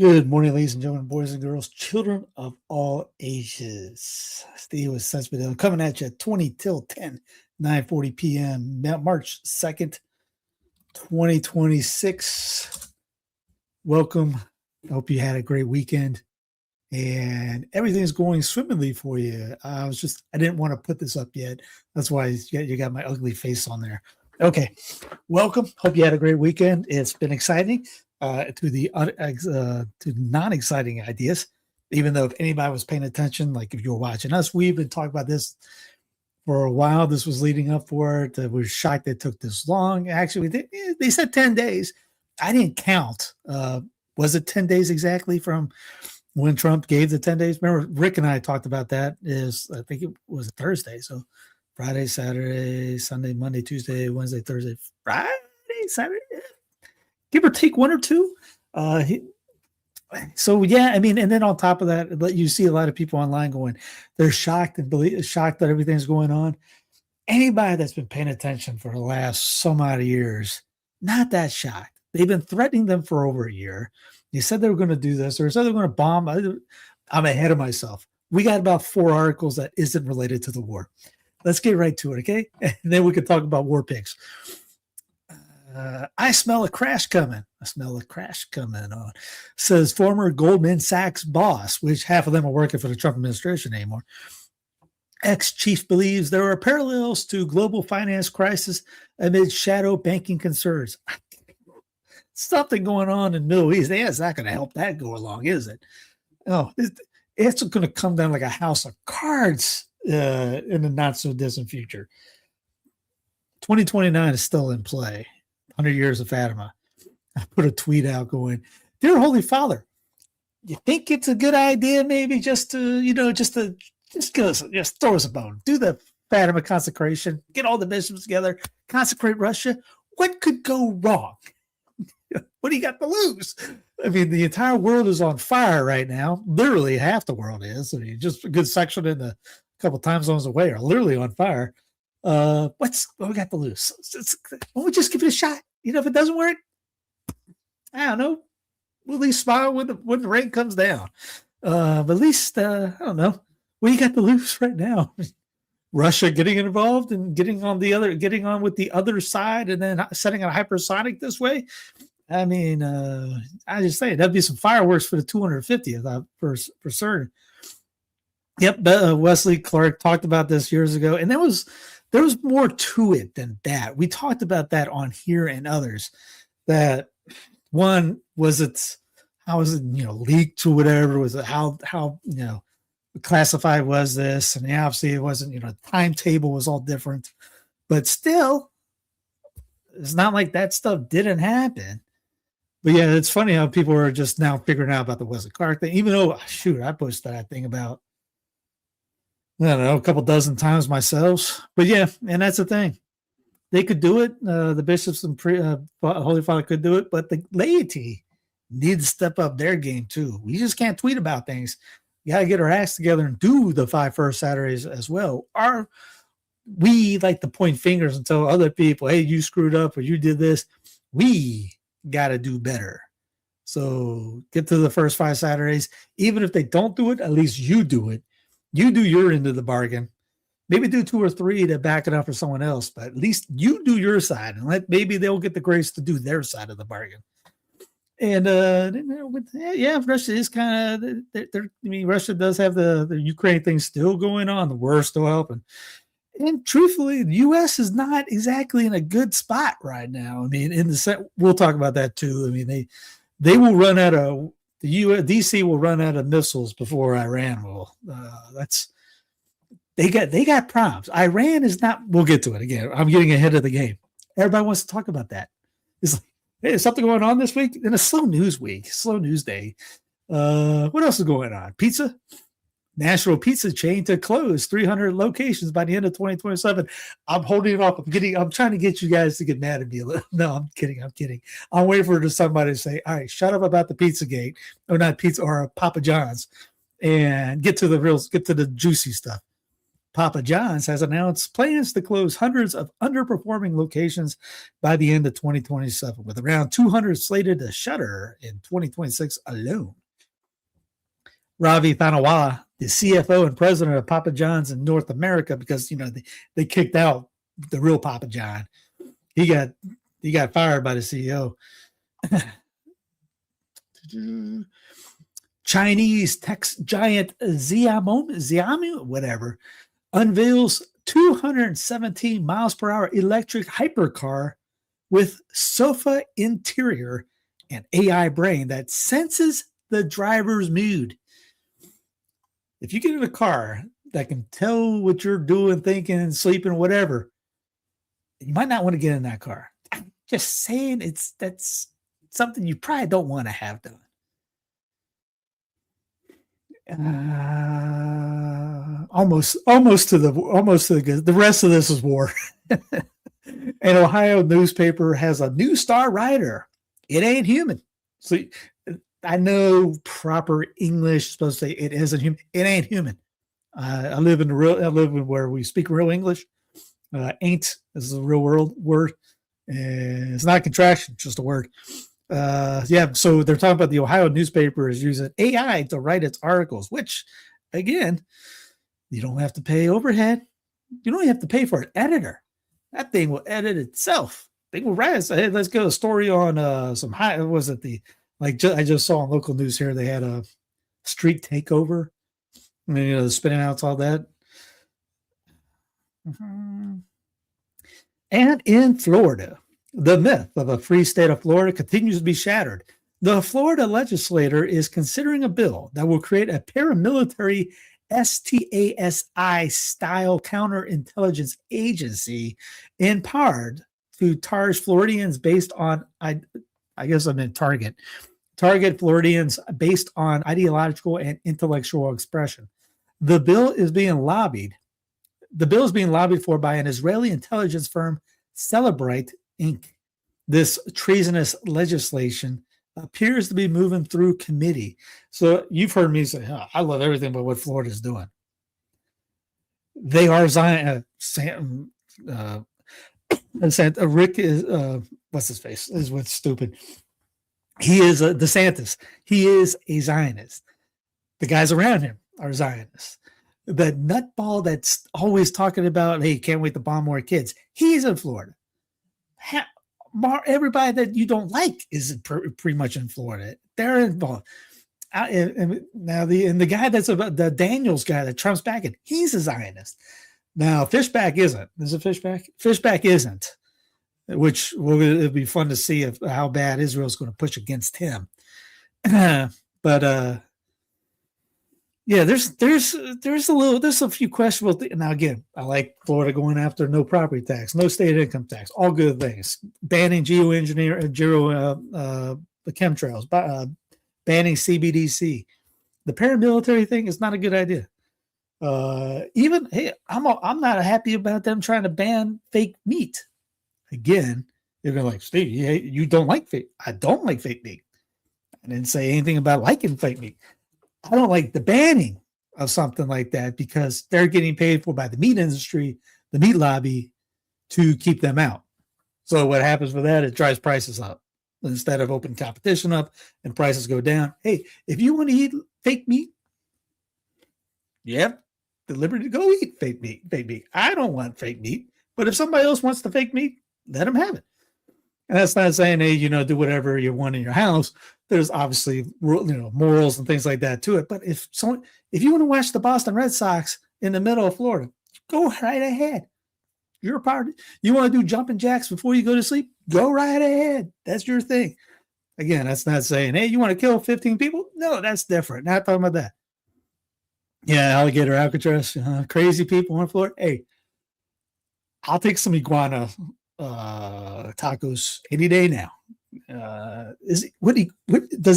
Good morning, ladies and gentlemen, boys and girls, children of all ages. Steve with Sensus Fidelium coming at you at 20 till 10, 9:40 p.m., March 2nd, 2026. Welcome. I hope you had a great weekend and everything's going swimmingly for you. I didn't want to put this up yet. That's why you got my ugly face on there. Okay. Welcome. Hope you had a great weekend. It's been exciting. To non-exciting ideas, even though if anybody was paying attention, like if you were watching us, we've been talking about this for a while. This was leading up for it. We were shocked it took this long. Actually, they said 10 days. I didn't count. Was it 10 days exactly from when Trump gave the 10 days? Remember, Rick and I talked about that. I think it was a Thursday. So Friday, Saturday, Sunday, Monday, Tuesday, Wednesday, Thursday, Friday, Saturday, give or take one or two. So yeah, I mean, and then on top of that, you see a lot of people online going, they're shocked shocked that everything's going on. Anybody that's been paying attention for the last some odd years, not that shocked. They've been threatening them for over a year. They said they were going to do this, or said they're going to bomb. I'm ahead of myself. We got about 4 articles that isn't related to the war. Let's get right to it, okay? And then we can talk about war picks. I smell a crash coming. Says former Goldman Sachs boss, which half of them are working for the Trump administration anymore. Ex-chief believes there are parallels to global finance crisis amid shadow banking concerns. Something going on in the Middle East. Yeah, it's not going to help that go along, is it? No, it's going to come down like a house of cards in the not-so-distant future. 2029 is still in play. 100 years of Fatima. I put a tweet out going, "Dear Holy Father, you think it's a good idea maybe just throw us a bone. Do the Fatima consecration, get all the bishops together, consecrate Russia. What could go wrong? What do you got to lose?" I mean, the entire world is on fire right now. Literally half the world is. I mean, just a good section in a couple time zones away are literally on fire. What we got to lose? Why don't we just give it a shot? If it doesn't work, I don't know. We'll at least smile when the rain comes down. But at least I don't know. What do you got to lose right now? Russia getting involved and getting on with the other side, and then setting a hypersonic this way. I mean, I just say that'd be some fireworks for the 250th for certain. Yep, Wesley Clark talked about this years ago, and there was more to it than that. We talked about that on here and others. That one was how was it leaked to whatever, was it how classified was this, and obviously it wasn't, the timetable was all different, but still it's not like that stuff didn't happen. But yeah, it's funny how people are just now figuring out about the Wesley Clark thing, even though I posted that thing about, I don't know, a couple dozen times myself. But yeah, and that's the thing. They could do it. The bishops and Holy Father could do it, but the laity need to step up their game too. We just can't tweet about things. You got to get our acts together and do the 5 first Saturdays as well. We like to point fingers and tell other people, hey, you screwed up or you did this. We got to do better. So get to the first 5 Saturdays. Even if they don't do it, at least you do it. You do your end of the bargain. Maybe do 2 or 3 to back it up for someone else, but at least you do your side, and maybe they'll get the grace to do their side of the bargain. And Russia is kind of. Russia does have the Ukraine thing still going on. The war still helping, and truthfully, the U.S. is not exactly in a good spot right now. I mean, we'll talk about that too. I mean, they will run out of. The DC will run out of missiles before Iran will. They got problems. Iran is not. We'll get to it again. I'm getting ahead of the game. Everybody wants to talk about that. It's like, hey, is something going on this week? In a slow news week, slow news day. What else is going on? Pizza. National pizza chain to close 300 locations by the end of 2027. I'm holding it off. I'm trying to get you guys to get mad at me. No, I'm kidding. I'm waiting for somebody to say, all right, shut up about the pizza gate, or not pizza, or Papa John's, and get to the juicy stuff. Papa John's has announced plans to close hundreds of underperforming locations by the end of 2027, with around 200 slated to shutter in 2026 alone. Ravi Thanawala, the CFO and president of Papa John's in North America, because they kicked out the real Papa John. He got fired by the CEO. Chinese tech giant Xiaomi, whatever, unveils 217 miles per hour electric hypercar with sofa interior and AI brain that senses the driver's mood. If you get in a car that can tell what you're doing, thinking, sleeping, whatever, you might not want to get in that car. I'm just saying that's something you probably don't want to have done. Almost to the good. The rest of this is war. An Ohio newspaper has a new star writer. It ain't human. So I know proper English is supposed to say it isn't human. It ain't human. I live in where we speak real English. Ain't is a real world word. It's not a contraction, just a word. So they're talking about the Ohio newspaper is using AI to write its articles, which, again, you don't have to pay overhead. You don't have to pay for an editor. That thing will edit itself. They will write. Hey, let's go a story on some high. Was it I just saw on local news here? They had a street takeover. The spinning outs, all that. Mm-hmm. And in Florida, the myth of a free state of Florida continues to be shattered. The Florida legislature is considering a bill that will create a paramilitary STASI-style counterintelligence agency empowered to target Floridians based on, I guess I'm in target Floridians based on ideological and intellectual expression. The bill is being lobbied for by an Israeli intelligence firm, Celebrate Inc. This treasonous legislation appears to be moving through committee. So you've heard me say, I love everything but what Florida's doing. They are Zion. Rick is, what's his face? Is what's stupid. He is a DeSantis. He is a Zionist. The guys around him are Zionists. The nutball that's always talking about, hey, can't wait to bomb more kids. He's in Florida. Everybody that you don't like is pretty much in Florida. They're involved. And now the guy that's about the Daniels guy that Trump's backing, he's a Zionist. Now Fishback isn't. Is it Fishback? Fishback isn't. Which it'll be fun to see how bad Israel's going to push against him. But yeah, there's a few questionable things. Now again, I like Florida going after no property tax, no state income tax, all good things. Banning the chemtrails, banning CBDC. The paramilitary thing is not a good idea. I'm not happy about them trying to ban fake meat. Again, they're going to like, Steve, you don't like fake. I don't like fake meat. I didn't say anything about liking fake meat. I don't like the banning of something like that because they're getting paid for by the meat industry, the meat lobby, to keep them out. So what happens with that? It drives prices up instead of open competition up and prices go down. Hey, if you want to eat fake meat, the liberty to go eat fake meat. I don't want fake meat, but if somebody else wants the fake meat, let them have it. And that's not saying, hey, do whatever you want in your house. There's obviously, morals and things like that to it. But if you want to watch the Boston Red Sox in the middle of Florida, go right ahead. You're a part. You want to do jumping jacks before you go to sleep? Go right ahead. That's your thing. Again, that's not saying, hey, you want to kill 15 people? No, that's different. Not talking about that. Yeah, alligator Alcatraz, crazy people in Florida. Hey, I'll take some iguana tacos any day now. Is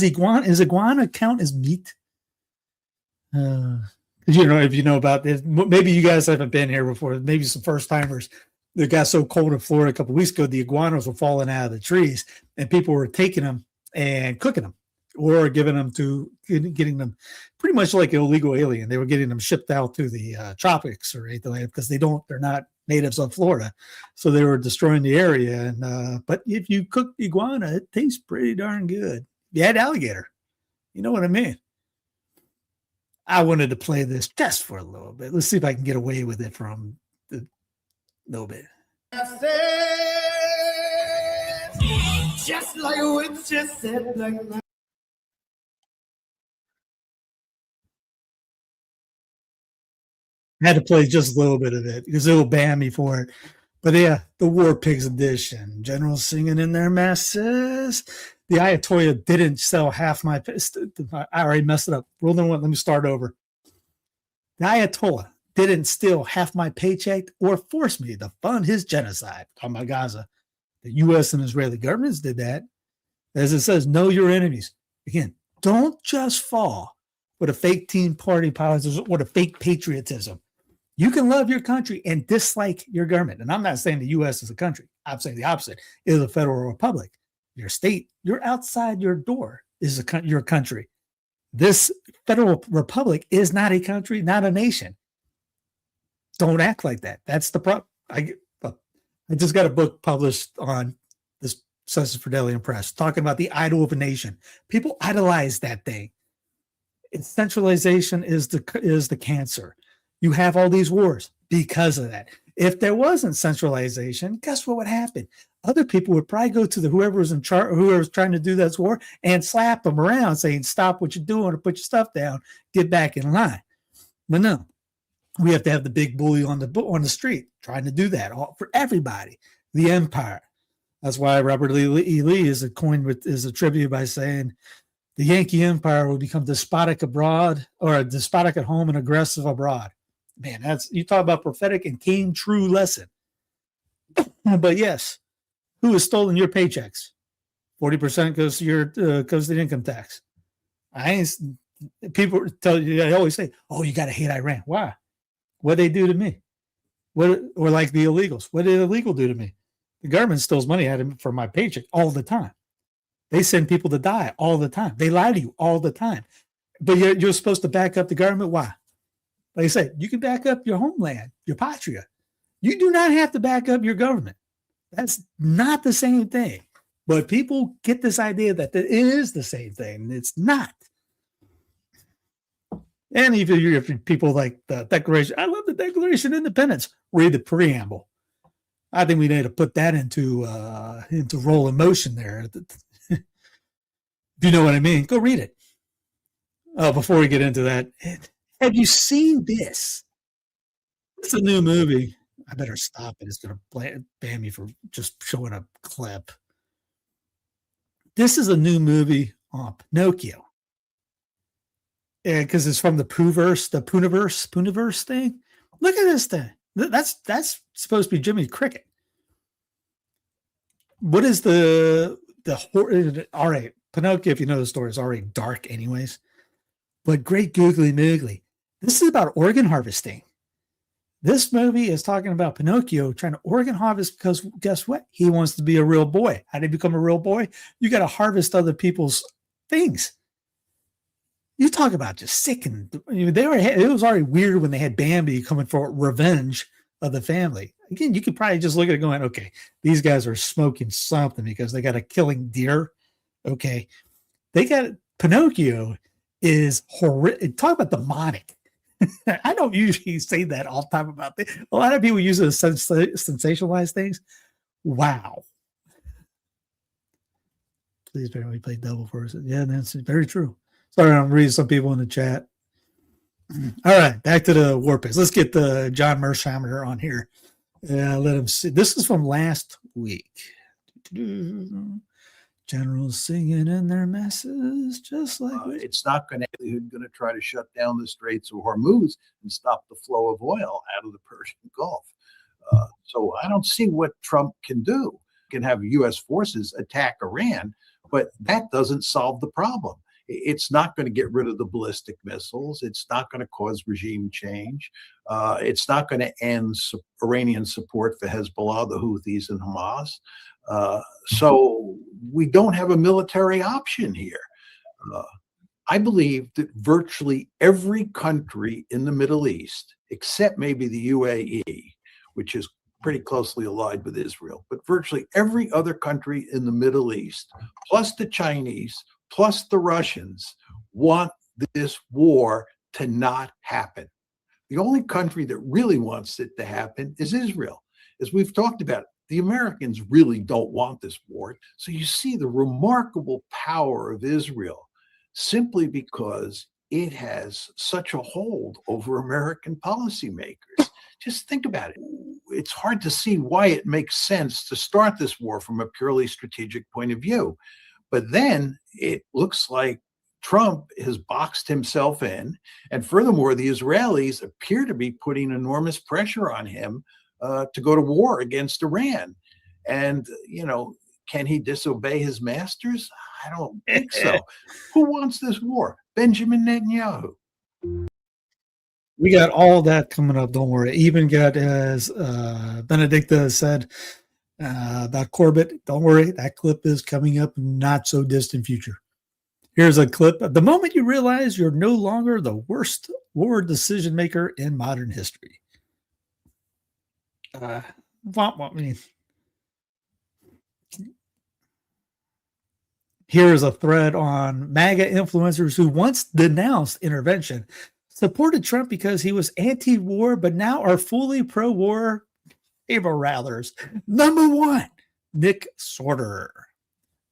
iguana count as meat? If you know about this, maybe you guys haven't been here before. Maybe some first timers. It got so cold in Florida a couple of weeks ago, the iguanas were falling out of the trees, and people were taking them and cooking them or giving getting them pretty much like an illegal alien. They were getting them shipped out to the tropics or anything like that because they're not natives of Florida, so they were destroying the area. And but if you cook iguana, it tastes pretty darn good. You had alligator, you know what I mean? I wanted to play this just for a little bit. Let's see if I can get away with it from a little bit. Just like what you said, like I had to play just a little bit of it because it'll ban me for it. But yeah, the War Pigs edition. Generals singing in their masses. The Ayatollah didn't sell half my. I already messed it up. Rule number one. Let me start over. The Ayatollah didn't steal half my paycheck or force me to fund his genocide on my Gaza. The U.S. and Israeli governments did that. As it says, know your enemies. Again, don't just fall for the fake Tea Party politics or the fake patriotism. You can love your country and dislike your government. And I'm not saying the U.S. is a country. I'm saying the opposite. It is a federal republic. Your state, you're outside your door is your country. This federal republic is not a country, not a nation. Don't act like that. That's the problem. I just got a book published on this Sensus Fidelium Press talking about the idol of a nation. People idolize that thing. Centralization is the cancer. You have all these wars because of that. If there wasn't centralization, guess what would happen? Other people would probably go to whoever was in charge, whoever's trying to do this war, and slap them around, saying, "Stop what you're doing, or put your stuff down, get back in line." But no, we have to have the big bully on the street trying to do that all for everybody. The empire. That's why Robert E. Lee is attributed by saying the Yankee Empire will become despotic abroad, or despotic at home and aggressive abroad. Man, that's, you talk about prophetic and came true lesson. But yes, who has stolen your paychecks? 40% goes to the income tax. People tell you, I always say, "Oh, you got to hate Iran." Why? What they do to me? Or like the illegals? What did illegal do to me? The government steals money out of me for my paycheck all the time. They send people to die all the time. They lie to you all the time. But you're supposed to back up the government. Why? Like I said, you can back up your homeland, your patria. You do not have to back up your government. That's not the same thing. But people get this idea that it is the same thing. It's not. And if people like the Declaration, I love the Declaration of Independence. Read the preamble. I think we need to put that into rolling motion there. If you know what I mean, go read it. Before we get into that, have you seen this? It's a new movie. I better stop it. It's going to ban me for just showing a clip. This is a new movie on Pinocchio. Because it's from the Puniverse thing. Look at this thing. That's supposed to be Jimmy Cricket. What is all right, Pinocchio, if you know the story, is already dark anyways. But great googly moogly. This is about organ harvesting. This movie is talking about Pinocchio trying to organ harvest because guess what? He wants to be a real boy. How do you become a real boy? You got to harvest other people's things. You talk about just sick, and it was already weird when they had Bambi coming for revenge of the family. Again, you could probably just look at it going, okay, these guys are smoking something because they got a killing deer. Okay. They got Pinocchio is horrific. Talk about demonic. I don't usually say that all the time about things. A lot of people use it to sensationalize things. Wow. Please bear me play double first. Yeah, that's very true. Sorry, I'm reading some people in the chat. All right, back to the war pigs. Let's get the John Mearsheimer on here. Let him see. This is from last week. Generals singing in their masses, just like it's not going to try to shut down the Straits of Hormuz and stop the flow of oil out of the Persian Gulf. So I don't see what Trump can do. He can have U.S. forces attack Iran, but that doesn't solve the problem. It's not going to get rid of the ballistic missiles. It's not going to cause regime change. It's not going to end Iranian support for Hezbollah, the Houthis, and Hamas. So we don't have a military option here. Uh, I believe that virtually every country in the Middle East, except maybe the UAE, which is pretty closely allied with Israel, but virtually every other country in the Middle East, plus the Chinese, plus the Russians, want this war to not happen. The only country that really wants it to happen is Israel. As we've talked about, the Americans really don't want this war. So you see the remarkable power of Israel simply because it has such a hold over American policymakers. Just think about it. It's hard to see why it makes sense to start this war from a purely strategic point of view. But then it looks like Trump has boxed himself in. And furthermore, the Israelis appear to be putting enormous pressure on him to go to war against Iran. And, can he disobey his masters? I don't think so. Who wants this war? Benjamin Netanyahu. We got all that coming up. Don't worry. Even got, as Benedicta said about Corbett, don't worry. That clip is coming up in not so distant future. Here's a clip. The moment you realize you're no longer the worst war decision maker in modern history. Here's a thread on MAGA influencers who once denounced intervention, supported Trump because he was anti-war, but now are fully pro-war favor rathers. Number one, Nick Sorter.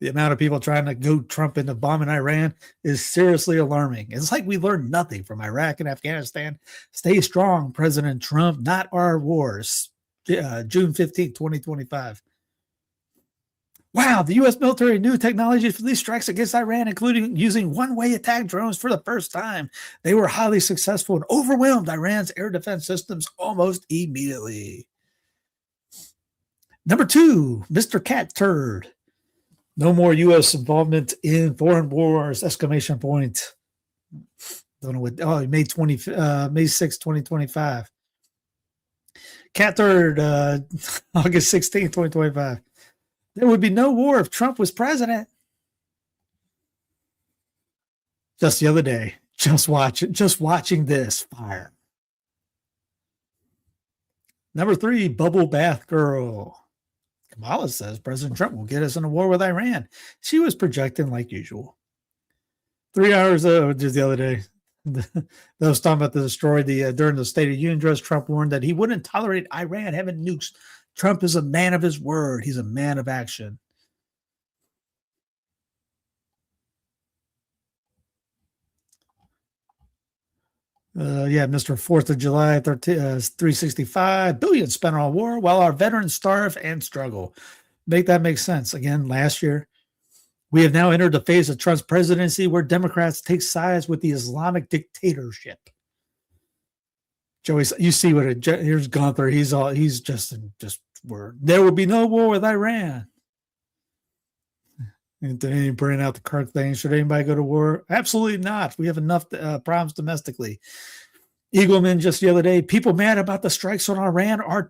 The amount of people trying to goad Trump into bombing Iran is seriously alarming. It's like we learned nothing from Iraq and Afghanistan. Stay strong, President Trump, not our wars. June 15, 2025. Wow, the U.S. military new technologies for these strikes against Iran, including using one-way attack drones for the first time. They were highly successful and overwhelmed Iran's air defense systems almost immediately. Number two, Mr. Cat Turd. No more U.S. involvement in foreign wars, exclamation point. Don't know what, May 6, 2025. Cat Turd, August 16, 2025. There would be no war if Trump was president. Just the other day, just watching this fire. Number three, Bubble Bath Girl. Kamala says President Trump will get us in a war with Iran. She was projecting like usual. 3 hours just the other day, that was talking about the destroy during the State of the Union address. Trump warned that he wouldn't tolerate Iran having nukes. Trump is a man of his word. He's a man of action. Mr. 4th of July, 365 billion spent on war while our veterans starve and struggle. Make that make sense. Again, last year, we have now entered the phase of Trump's presidency where Democrats take sides with the Islamic dictatorship. Joey, you see what here's Gunther. He's just word. There will be no war with Iran. And then bring out the Kirk thing. Should anybody go to war? Absolutely not. We have enough problems domestically. Eagleman just the other day. People mad about the strikes on Iran are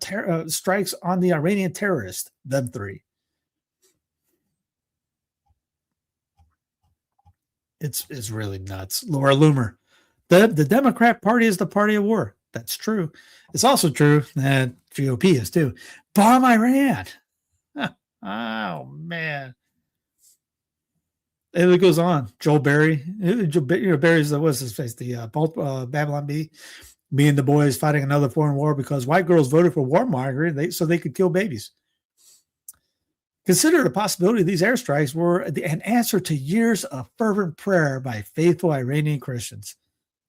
strikes on the Iranian terrorists. Them three. It's really nuts. Laura Loomer. The Democrat Party is the party of war. That's true. It's also true that GOP is too. Bomb Iran. Oh, man. And it goes on. Joel Berry. Berry's what's his face? The Babylon Bee. Me and the boys fighting another foreign war because white girls voted for warmongering so they could kill babies. Consider the possibility these airstrikes were an answer to years of fervent prayer by faithful Iranian Christians.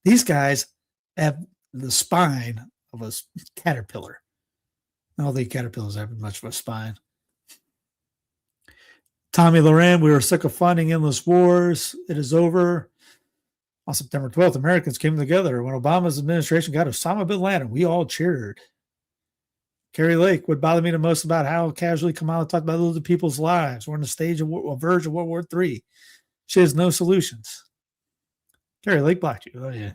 These guys have the spine of a caterpillar. I don't think caterpillars have much of a spine. Tommy Loren, we were sick of fighting endless wars. It is over. On September 12th, Americans came together. When Obama's administration got Osama bin Laden, we all cheered. Carrie Lake, what bothered me the most about how casually Kamala talked about other people's lives. We're on the stage of a verge of World War III. She has no solutions. Carrie Lake blocked you. Oh, yeah.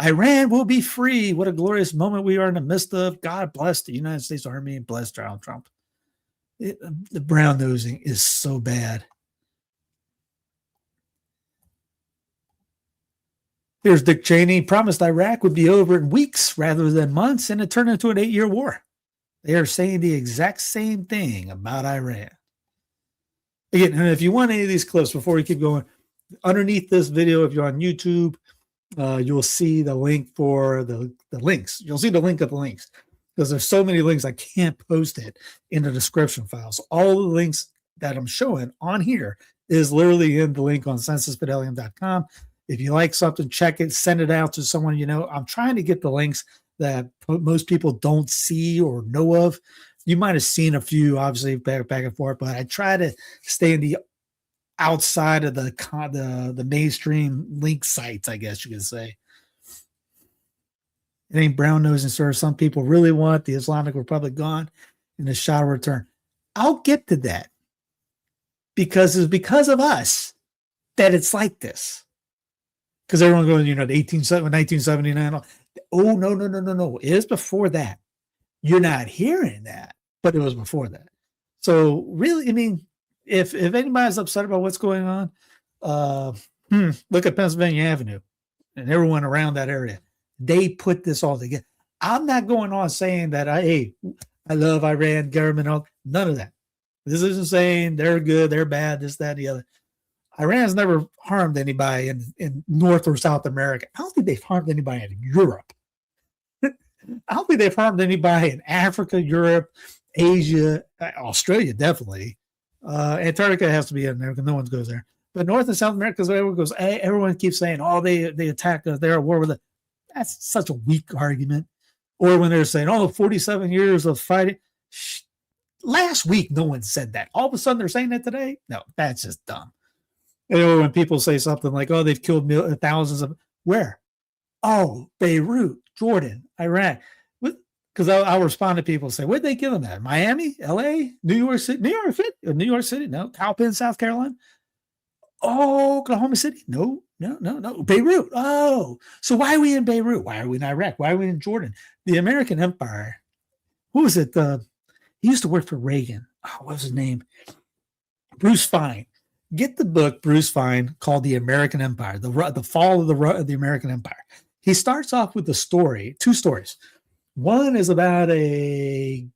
Iran will be free. What a glorious moment we are in the midst of. God bless the United States Army and bless Donald Trump. The brown nosing is so bad. Here's Dick Cheney promised Iraq would be over in weeks rather than months, and it turned into an 8-year war. They are saying the exact same thing about Iran. Again, and if you want any of these clips before we keep going, underneath this video, if you're on YouTube, you'll see the link for the links. You'll see the link of the links because there's so many links I can't post it in the description file. So all the links that I'm showing on here is literally in the link on sensusfidelium.com. If you like something, check it, send it out to someone you know. I'm trying to get the links that most people don't see or know of. You might have seen a few, obviously, back and forth, but I try to stay in the outside of the mainstream link sites, I guess you could say. It ain't brown nosing, sir. Some people really want the Islamic Republic gone and the Shah return. I'll get to that because it's because of us that it's like this. Because everyone goes, the 1979. Oh, no. It was before that. You're not hearing that, but it was before that. So really, I mean, if anybody's upset about what's going on, look at Pennsylvania Avenue and everyone around that area. They put this all together. I'm not going on saying that I love Iran government. None of that. This isn't saying they're good, they're bad, this, that, and the other. Iran's never harmed anybody in North or South America. I don't think they've harmed anybody in Europe. I don't think they've harmed anybody in Africa, Europe, Asia, Australia, definitely. Antarctica has to be in there because no one goes there. But North and South America, everyone goes, everyone keeps saying, they attacked us, they're at war with us. That's such a weak argument. Or when they're saying, 47 years of fighting. Last week, no one said that. All of a sudden, they're saying that today? No, that's just dumb. When people say something like, they've killed thousands of, where? Oh, Beirut, Jordan, Iraq. Because I'll respond to people and say, where'd they kill them at? Miami, LA, New York City, New York City? No. Cowpen, South Carolina? Oh, Oklahoma City? No. Beirut. Oh, so why are we in Beirut? Why are we in Iraq? Why are we in Jordan? The American Empire. Who was it? He used to work for Reagan. Oh, what was his name? Bruce Fine. Get the book, Bruce Fine, called The American Empire, the fall of the American Empire. He starts off with two stories. One is about a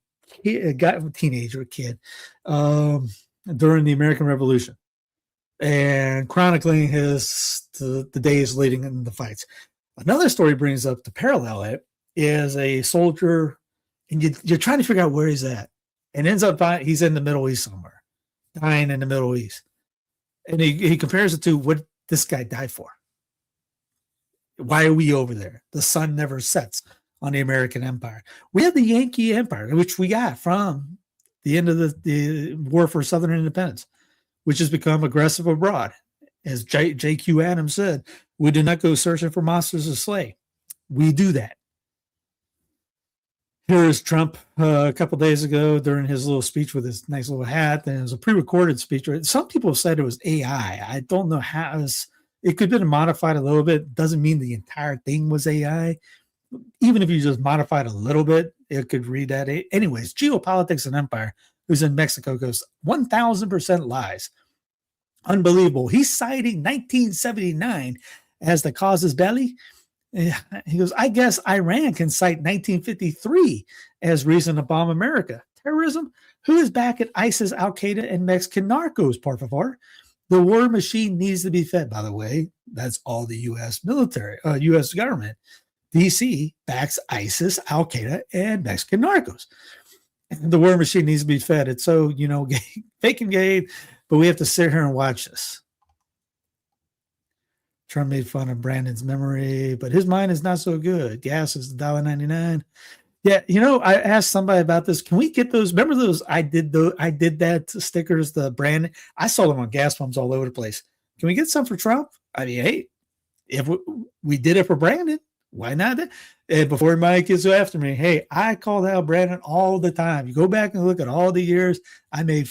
teenager kid during the American Revolution and chronicling the days leading into the fights. Another story brings up the parallel. It is a soldier, and you're trying to figure out where he's at, and ends up he's in the Middle East somewhere, dying in the Middle East. And he compares it to what this guy died for. Why are we over there? The sun never sets on the American Empire. We have the Yankee Empire, which we got from the end of the War for Southern Independence, which has become aggressive abroad. As J.Q. Adams said, we do not go searching for monsters to slay. We do that. Here's Trump a couple days ago during his little speech with his nice little hat, and it was a pre-recorded speech. Some people have said it was AI. I don't know how. It could have been modified a little bit. Doesn't mean the entire thing was AI. Even if you just modified a little bit, it could read that. Anyways, Geopolitics and Empire, who's in Mexico, goes 1,000% lies. Unbelievable. He's citing 1979 as the casus belli. He goes, I guess Iran can cite 1953 as reason to bomb America. Terrorism? Who is back at ISIS, Al-Qaeda, and Mexican narcos, por favor? The war machine needs to be fed, by the way. That's all the U.S. military, U.S. government. D.C. backs ISIS, Al-Qaeda, and Mexican narcos. And the war machine needs to be fed. It's so, fake and gay, but we have to sit here and watch this. Trump made fun of Brandon's memory, but his mind is not so good. Gas is $1.99. Yeah, I asked somebody about this. Can we get those? Remember those? I did that stickers, the Brandon. I saw them on gas pumps all over the place. Can we get some for Trump? I mean, hey, if we did it for Brandon, why not? And before Mike gets after me, hey, I called out Brandon all the time. You go back and look at all the years we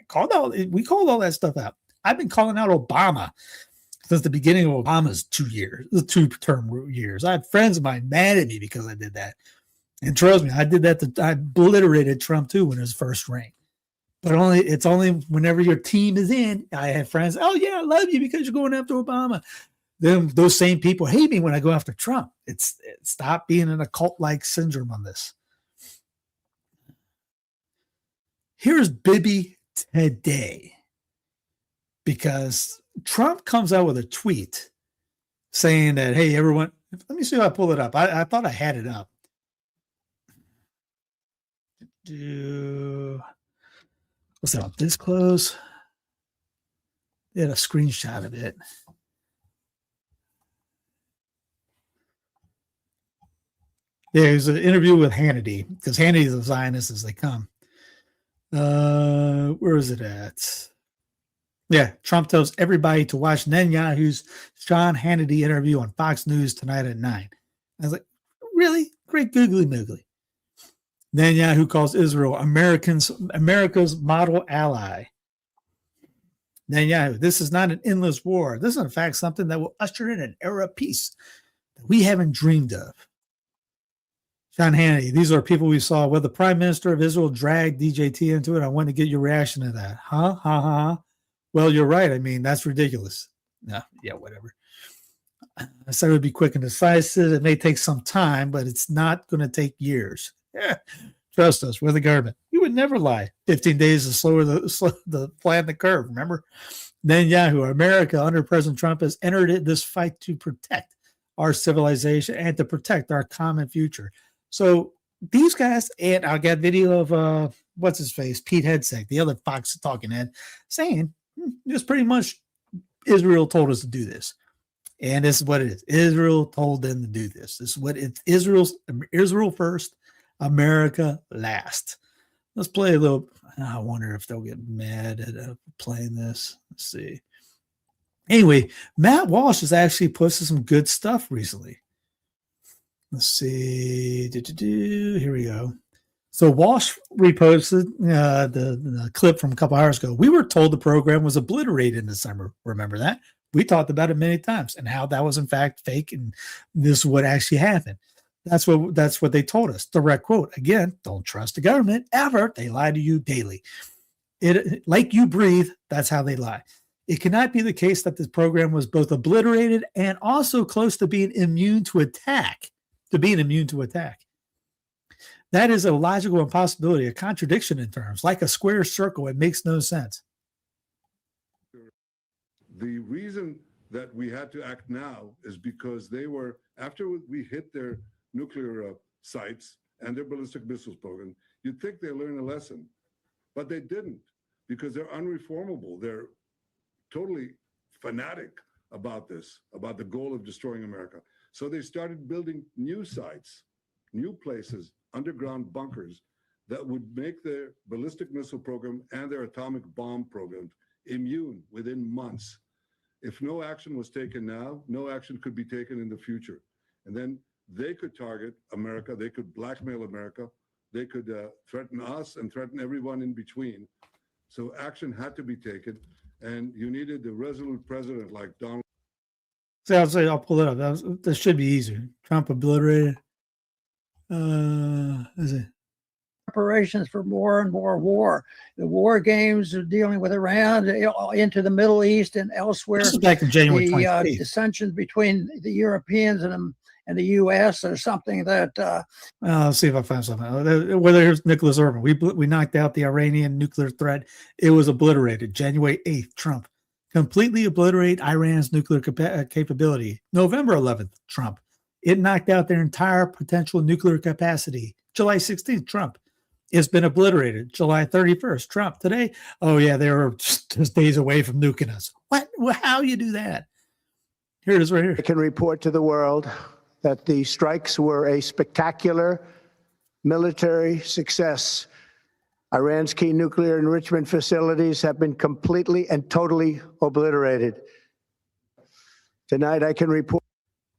called all that stuff out. I've been calling out Obama since the beginning of Obama's 2-term years. I had friends of mine mad at me because I did that. And trust me, I did that. I obliterated Trump too when his first reign. But it's only whenever your team is in. I have friends, oh yeah, I love you because you're going after Obama. then those same people hate me when I go after Trump. Stop being an occult-like syndrome on this. Here's Bibi today, because Trump comes out with a tweet saying that, hey, everyone, let me see if I pull it up. I thought I had it up. What's that? This close? They had a screenshot of it. There's an interview with Hannity, because Hannity is a Zionist as they come. Where is it at? Yeah, Trump tells everybody to watch Netanyahu's Sean Hannity interview on Fox News tonight at 9. I was like, really? Great googly moogly. Netanyahu calls Israel America's model ally. Netanyahu, this is not an endless war. This is, in fact, something that will usher in an era of peace that we haven't dreamed of. Sean Hannity, these are people we saw. Well, the Prime Minister of Israel dragged DJT into it. I want to get your reaction to that. Huh? Ha ha. Well, you're right. I mean, that's ridiculous. No, yeah, whatever. I said it would be quick and decisive. It may take some time, but it's not going to take years. Yeah. Trust us, we're the government. You would never lie. 15 days is slower the flatten the curve, remember? Netanyahu, America under President Trump has entered this fight to protect our civilization and to protect our common future. So these guys, and I got video of what's his face, Pete Hegseth, the other Fox talking head, saying just pretty much Israel told us to do this. And this is what it is. Israel told them to do this. This is what it's Israel first, America last. Let's play a little. I wonder if they'll get mad at playing this. Let's see. Anyway, Matt Walsh has actually posted some good stuff recently. Let's see. Here we go. So Walsh reposted the clip from a couple hours ago. We were told the program was obliterated in December. Remember that? We talked about it many times and how that was in fact fake, and this is what actually happened. That's what they told us. Direct quote. Again, don't trust the government ever. They lie to you daily. It like you breathe, that's how they lie. It cannot be the case that this program was both obliterated and also close to being immune to attack. That is a logical impossibility, a contradiction in terms. Like a square circle, it makes no sense. The reason that we had to act now is because they were, after we hit their nuclear sites and their ballistic missiles program, you'd think they learned a lesson, but they didn't, because they're unreformable. They're totally fanatic about this, about the goal of destroying America. So they started building new sites, new places, underground bunkers that would make their ballistic missile program and their atomic bomb program immune within months. If no action was taken now, no action could be taken in the future. And then they could target America, they could blackmail America, they could threaten us and threaten everyone in between. So action had to be taken, and you needed a resolute president like Donald. I'll pull it up. That should be easier. Trump obliterated. Is it? Preparations for more and more war. The war games are dealing with Iran into the Middle East and elsewhere. This is back in January 28th. The dissensions between the Europeans and the U.S. or something that. Let's see if I find something. Whether here's Nicholas Irvin, we knocked out the Iranian nuclear threat. It was obliterated. January 8th, Trump completely obliterate Iran's nuclear capability. November 11th, Trump. It knocked out their entire potential nuclear capacity. July 16th, Trump. It's been obliterated. July 31st, Trump. Today, oh yeah, they were just days away from nuking us. What? How you do that? Here it is right here. I can report to the world that the strikes were a spectacular military success. Iran's key nuclear enrichment facilities have been completely and totally obliterated. Tonight, I can report.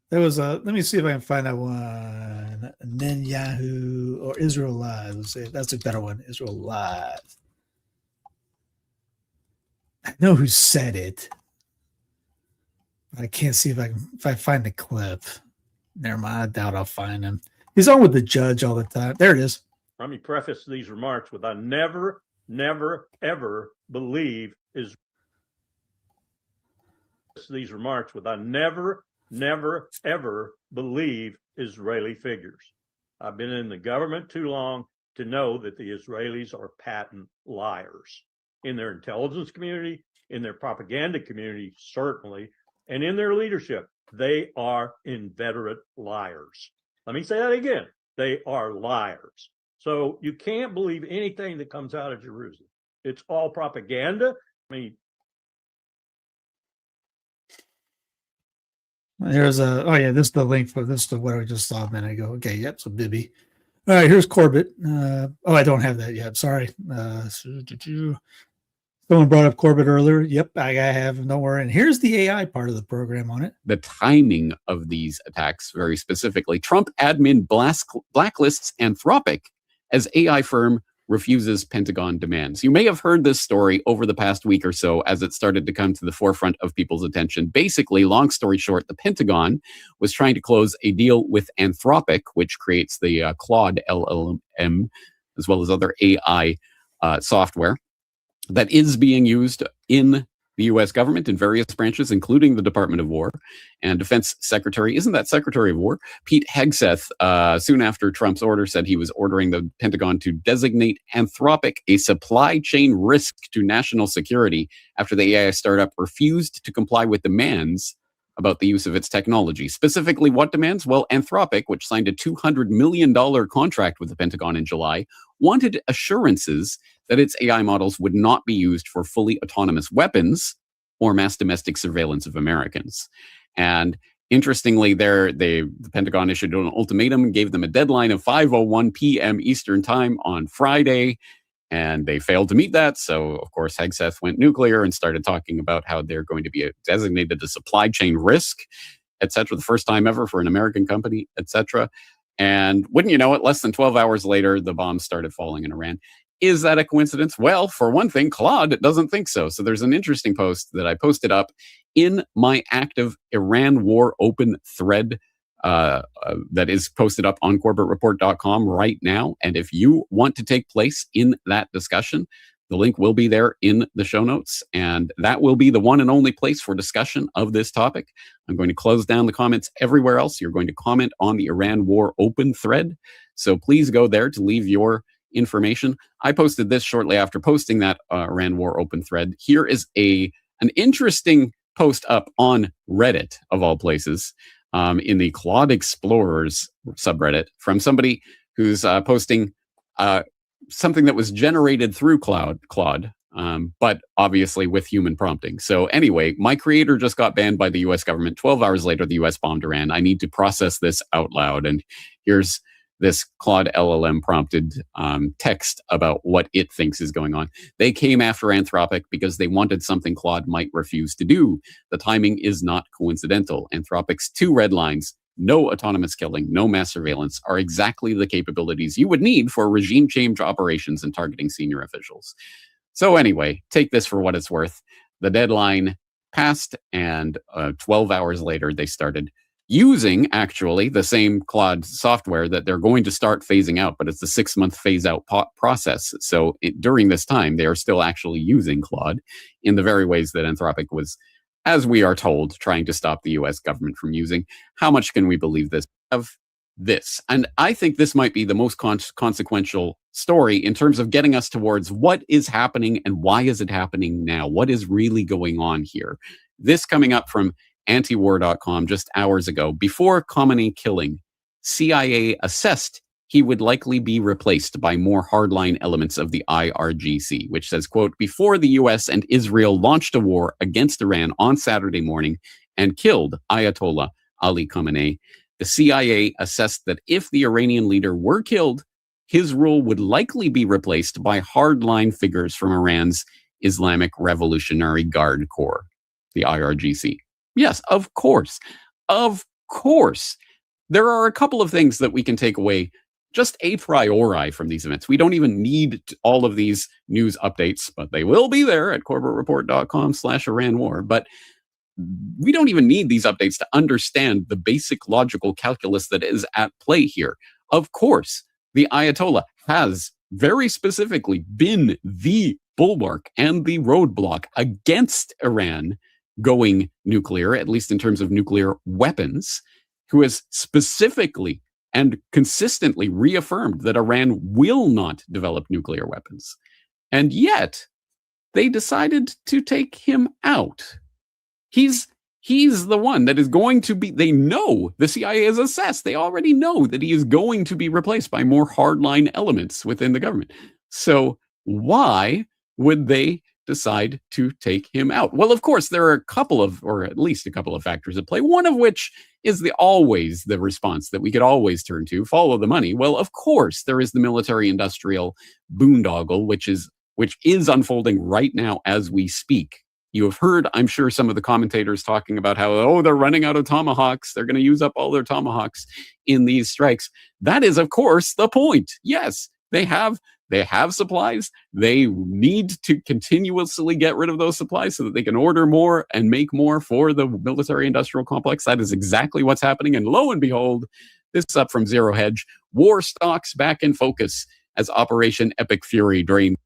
There was let me see if I can find that one. Netanyahu or Israel Live. Let's see. That's a better one. Israel Live. I know who said it. I can't see if I find the clip. Never mind. I doubt I'll find him. He's on with the judge all the time. There it is. Let me preface these remarks with I never, ever believe is these remarks with I never, ever believe Israeli figures. I've been in the government too long to know that the Israelis are patent liars in their intelligence community, in their propaganda community, certainly, and in their leadership. They are inveterate liars. Let me say that again. They are liars. So you can't believe anything that comes out of Jerusalem. It's all propaganda. I mean, There's oh yeah, this is the link for this to what I just saw a minute ago. Okay, yep, so Bibi. All right, here's Corbett. Oh, I don't have that yet. Sorry. Someone brought up Corbett earlier. Yep, I have nowhere. And here's the AI part of the program on it. The timing of these attacks, very specifically. Trump admin blacklists Anthropic as AI firm refuses Pentagon demands. You may have heard this story over the past week or so as it started to come to the forefront of people's attention. Basically, long story short, the Pentagon was trying to close a deal with Anthropic, which creates the Claude LLM, as well as other AI software that is being used in the U.S. government in various branches, including the Department of War. And Defense Secretary, isn't that Secretary of War? Pete Hegseth, soon after Trump's order, said he was ordering the Pentagon to designate Anthropic a supply chain risk to national security after the AI startup refused to comply with demands about the use of its technology. Specifically, what demands? Well, Anthropic, which signed a $200 million contract with the Pentagon in July, wanted assurances that its AI models would not be used for fully autonomous weapons or mass domestic surveillance of Americans. And interestingly, the Pentagon issued an ultimatum and gave them a deadline of 5:01 p.m. Eastern time on Friday, and they failed to meet that. So, of course, Hegseth went nuclear and started talking about how they're going to be designated a supply chain risk, et cetera, the first time ever for an American company, et cetera. And wouldn't you know it, less than 12 hours later, the bombs started falling in Iran. Is that a coincidence? Well, for one thing, Claude doesn't think so. So there's an interesting post that I posted up in my active Iran war open thread that is posted up on corbettreport.com right now. And if you want to take place in that discussion, the link will be there in the show notes. And that will be the one and only place for discussion of this topic. I'm going to close down the comments everywhere else. You're going to comment on the Iran war open thread. So please go there to leave your information. I posted this shortly after posting that Iran war open thread. Here is an interesting post up on Reddit, of all places, in the Claude Explorers subreddit from somebody who's posting something that was generated through Claude, but obviously with human prompting. So anyway, my creator just got banned by the US government. 12 hours later, the US bombed Iran. I need to process this out loud. And here's this Claude LLM prompted text about what it thinks is going on. They came after Anthropic because they wanted something Claude might refuse to do. The timing is not coincidental. Anthropic's 2 red lines, no autonomous killing, no mass surveillance, are exactly the capabilities you would need for regime change operations and targeting senior officials. So anyway, take this for what it's worth. The deadline passed, and 12 hours later, they started using actually the same Claude software that they're going to start phasing out, but it's the 6-month phase out process. So during this time, they are still actually using Claude in the very ways that Anthropic was, as we are told, trying to stop the US government from using. How much can we believe this? Of this. And I think this might be the most consequential story in terms of getting us towards what is happening and why is it happening now? What is really going on here? This coming up from antiwar.com just hours ago. Before Khamenei killing, CIA assessed he would likely be replaced by more hardline elements of the IRGC, which says, quote, before the US and Israel launched a war against Iran on Saturday morning and killed Ayatollah Ali Khamenei, the CIA assessed that if the Iranian leader were killed, his rule would likely be replaced by hardline figures from Iran's Islamic Revolutionary Guard Corps, the IRGC. Yes, of course. Of course. There are a couple of things that we can take away just a priori from these events. We don't even need all of these news updates, but they will be there at corbettreport.com/Iran war. But we don't even need these updates to understand the basic logical calculus that is at play here. Of course, the Ayatollah has very specifically been the bulwark and the roadblock against Iran going nuclear, at least in terms of nuclear weapons, who has specifically and consistently reaffirmed that Iran will not develop nuclear weapons. And yet, they decided to take him out. He's the one that is going to be, they know, the CIA is assessed. They already know that he is going to be replaced by more hardline elements within the government. So why would they decide to take him out? Well, of course, there are a couple of, or at least a couple of factors at play, one of which is always the response that we could always turn to, follow the money. Well, of course, there is the military-industrial boondoggle, which is unfolding right now as we speak. You have heard, I'm sure, some of the commentators talking about how, oh, they're running out of tomahawks. They're going to use up all their tomahawks in these strikes. That is, of course, the point. Yes, they have supplies. They need to continuously get rid of those supplies so that they can order more and make more for the military-industrial complex. That is exactly what's happening. And lo and behold, this is up from Zero Hedge. War stocks back in focus as Operation Epic Fury drains.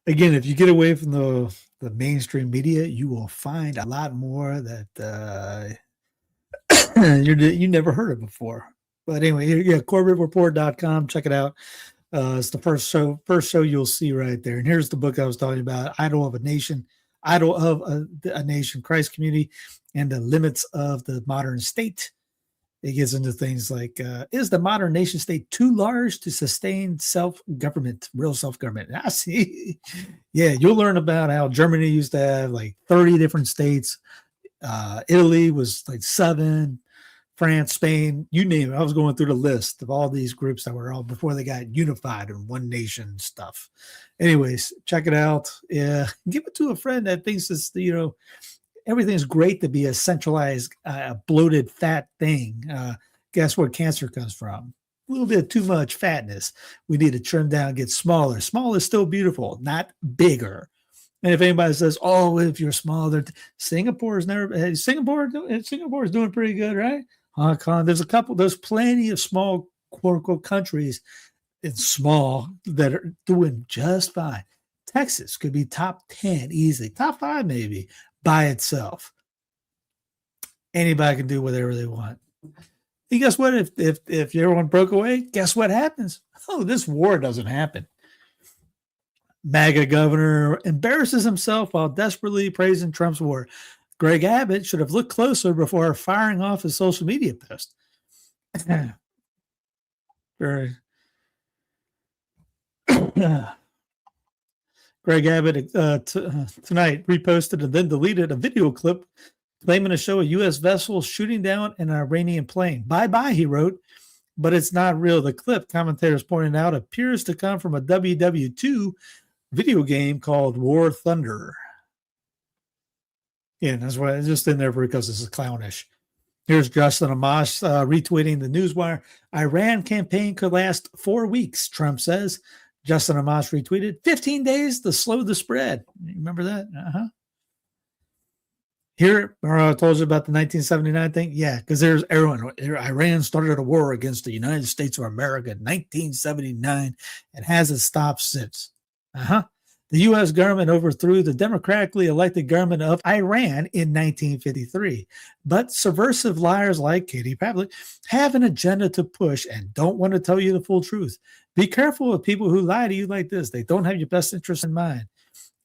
Again, if you get away from the mainstream media, you will find a lot more that you never heard of before. But anyway, yeah, CorbettReport.com. Check it out. It's the first show you'll see right there. And here's the book I was talking about: Idol of a Nation, Christ Community, and the Limits of the Modern State. It gets into things like, is the modern nation state too large to sustain self-government, real self-government? I see. Yeah, you'll learn about how Germany used to have like 30 different states. Italy was like 7, France, Spain, you name it. I was going through the list of all these groups that were all before they got unified in one nation stuff. Anyways, check it out. Yeah, give it to a friend that thinks it's, everything's great to be a centralized, bloated, fat thing. Guess where cancer comes from? A little bit too much fatness. We need to trim down, get smaller. Small is still beautiful, not bigger. And if anybody says, "Oh, if you're smaller," Singapore is doing pretty good, right? Hong Kong. There's plenty of small, quote unquote, countries. It's small that are doing just fine. Texas could be top 10 easily, top 5 maybe. By itself. Anybody can do whatever they want. And guess what? If everyone broke away, guess what happens? Oh, this war doesn't happen. MAGA governor embarrasses himself while desperately praising Trump's war. Greg Abbott should have looked closer before firing off his social media post. Greg Abbott tonight reposted and then deleted a video clip claiming to show a U.S. vessel shooting down an Iranian plane. Bye-bye, he wrote, but it's not real. The clip, commentators pointed out, appears to come from a WW2 video game called War Thunder. Yeah, that's why it's just in there because it's clownish. Here's Justin Amash retweeting the Newswire. Iran campaign could last 4 weeks, Trump says. Justin Amash retweeted, 15 days to slow the spread. You remember that? Here, I told you about the 1979 thing. Yeah, because there's everyone. Iran started a war against the United States of America in 1979 and hasn't stopped since. The U.S. government overthrew the democratically elected government of Iran in 1953. But subversive liars like Katie Pavlik have an agenda to push and don't want to tell you the full truth. Be careful of people who lie to you like this. They don't have your best interest in mind.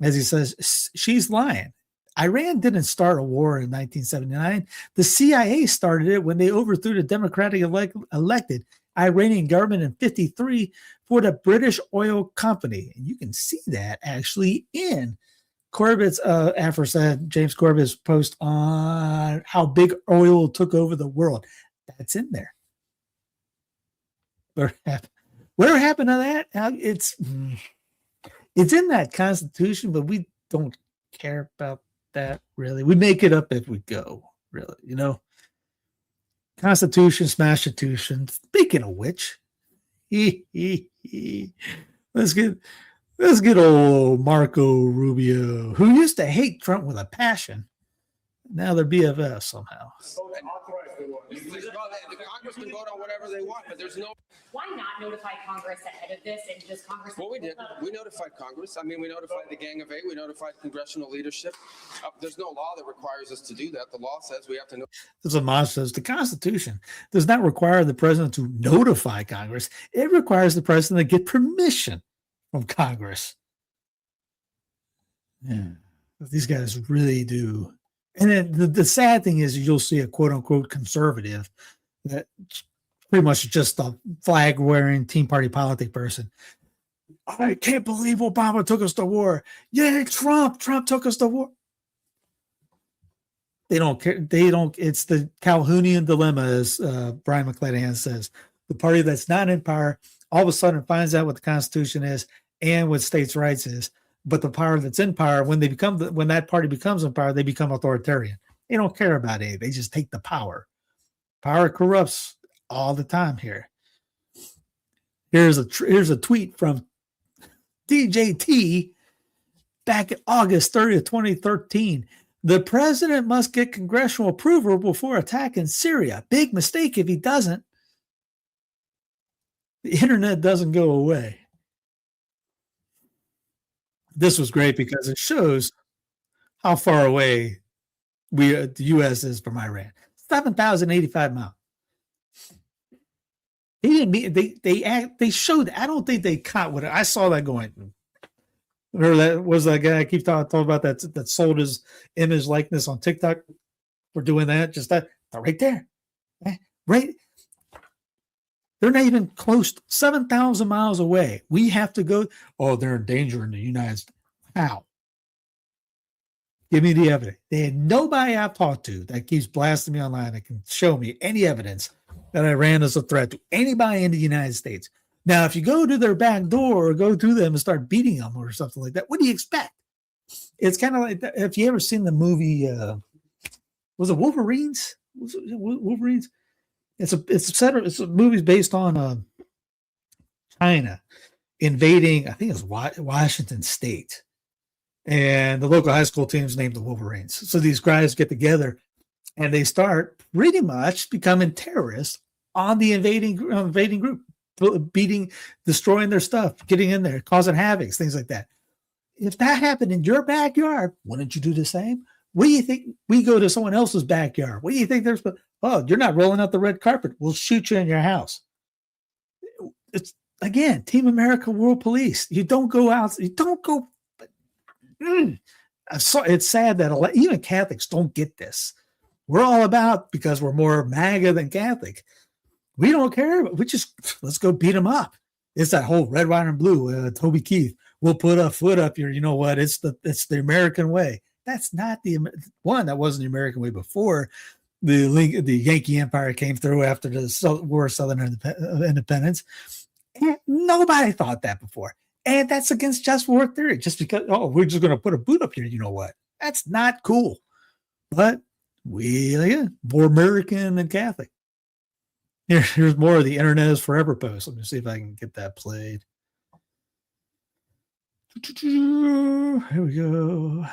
As he says, she's lying. Iran didn't start a war in 1979. The CIA started it when they overthrew the democratically elected Iranian government in 1953 for the British Oil Company. And you can see that actually in Corbett's, James Corbett's post on how big oil took over the world. That's in there. Whatever happened to that? It's in that Constitution, but we don't care about that really. We make it up if we go, really, Constitution, Smashitution. Speaking of which, let's get old Marco Rubio, who used to hate Trump with a passion. Now they're BFFs somehow. Congress can vote on whatever they want, but there's no. Why not notify Congress ahead of this and just Congress? Well, we did. We notified Congress. I mean, we notified the Gang of Eight. We notified congressional leadership. There's no law that requires us to do that. The law says we have to know. As Amaz says, the Constitution does not require the president to notify Congress. It requires the president to get permission from Congress. Yeah, these guys really do. And then the sad thing is you'll see a quote unquote conservative that pretty much just a flag wearing Tea Party politic person. I can't believe Obama took us to war. Yeah, Trump took us to war. They don't care. They don't. It's the Calhounian dilemma, as Brian McClanahan says. The party that's not in power all of a sudden finds out what the Constitution is and what states' rights is. But the power that's in power, when that party becomes in power, they become authoritarian. They don't care about it. They just take the power. Power corrupts all the time here. Here's a tweet from DJT back August 30th, 2013. The president must get congressional approval before attacking Syria. Big mistake if he doesn't. The internet doesn't go away. This was great because it shows how far away the U.S. is from Iran. 7,085 miles. He didn't mean they showed. I don't think they caught what I saw that going. Or that was that guy I keep talking about that sold his image likeness on TikTok for doing that. Just that right there, right. They're not even close. 7,000 miles away. We have to go. Oh, they're in danger in the United States. How? Give me the evidence. They had nobody I've talked to that keeps blasting me online that can show me any evidence that Iran is a threat to anybody in the United States. Now, if you go to their back door or go through them and start beating them or something like that, what do you expect? It's kind of like that. If you ever seen the movie, was it Wolverines? Wolverines? It's a movie based on China invading, I think it's Washington State, and the local high school team's named the Wolverines. So these guys get together and they start pretty much becoming terrorists on the invading group, beating, destroying their stuff, getting in there, causing havoc, things like that. If that happened in your backyard, wouldn't you do the same? What do you think? We go to someone else's backyard. What do you think there's? Oh, you're not rolling out the red carpet. We'll shoot you in your house. It's again, Team America, World Police. You don't go out. You don't go. It's sad that even Catholics don't get this. We're all about, because we're more MAGA than Catholic. We don't care. We just, let's go beat them up. It's that whole red, white, and blue. Toby Keith. We'll put a foot up here. You know what? It's the American way. That's not the one. That wasn't the American way before the Yankee Empire came through after the War of Southern Independence. And nobody thought that before. And that's against just war theory. Just because, we're just going to put a boot up here. You know what? That's not cool. But more American than Catholic. Here's more of the Internet is Forever post. Let me see if I can get that played. Here we go.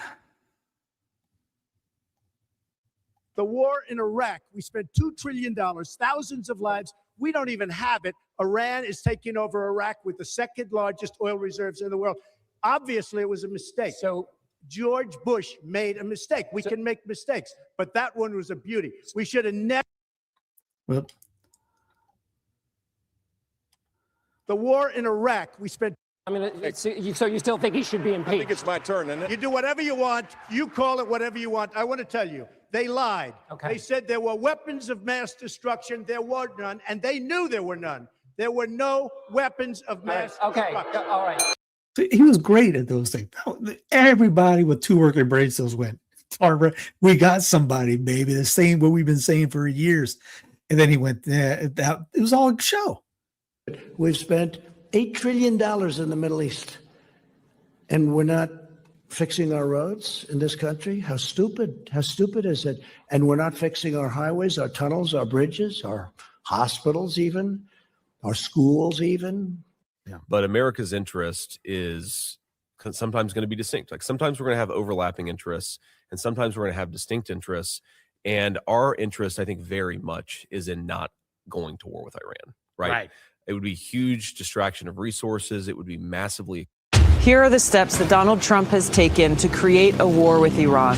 The war in Iraq, we spent $2 trillion, thousands of lives. We don't even have it. Iran is taking over Iraq with the second largest oil reserves in the world. Obviously, it was a mistake. So George Bush made a mistake. We can make mistakes, but that one was a beauty. We should have never. Well, the war in Iraq, we spent. I mean, so you still think he should be impeached? I think it's my turn, isn't it? You do whatever you want. You call it whatever you want. I want to tell you, they lied. Okay. They said there were weapons of mass destruction. There were none, and they knew there were none. There were no weapons of mass destruction. All right. He was great at those things. Everybody with two working brain cells went, we got somebody, baby. The same what we've been saying for years. And then he went, it was all a show. We've spent $8 trillion in the Middle East, and we're not fixing our roads in this country. How stupid is it? And we're not fixing our highways, our tunnels, our bridges, our hospitals, even our schools, even. Yeah. But America's interest is sometimes going to be distinct. Like sometimes we're going to have overlapping interests, and sometimes we're going to have distinct interests. And our interest, I think, very much is in not going to war with Iran, right? It would be huge distraction of resources. It would be massively. Here are the steps that Donald Trump has taken to create a war with Iran.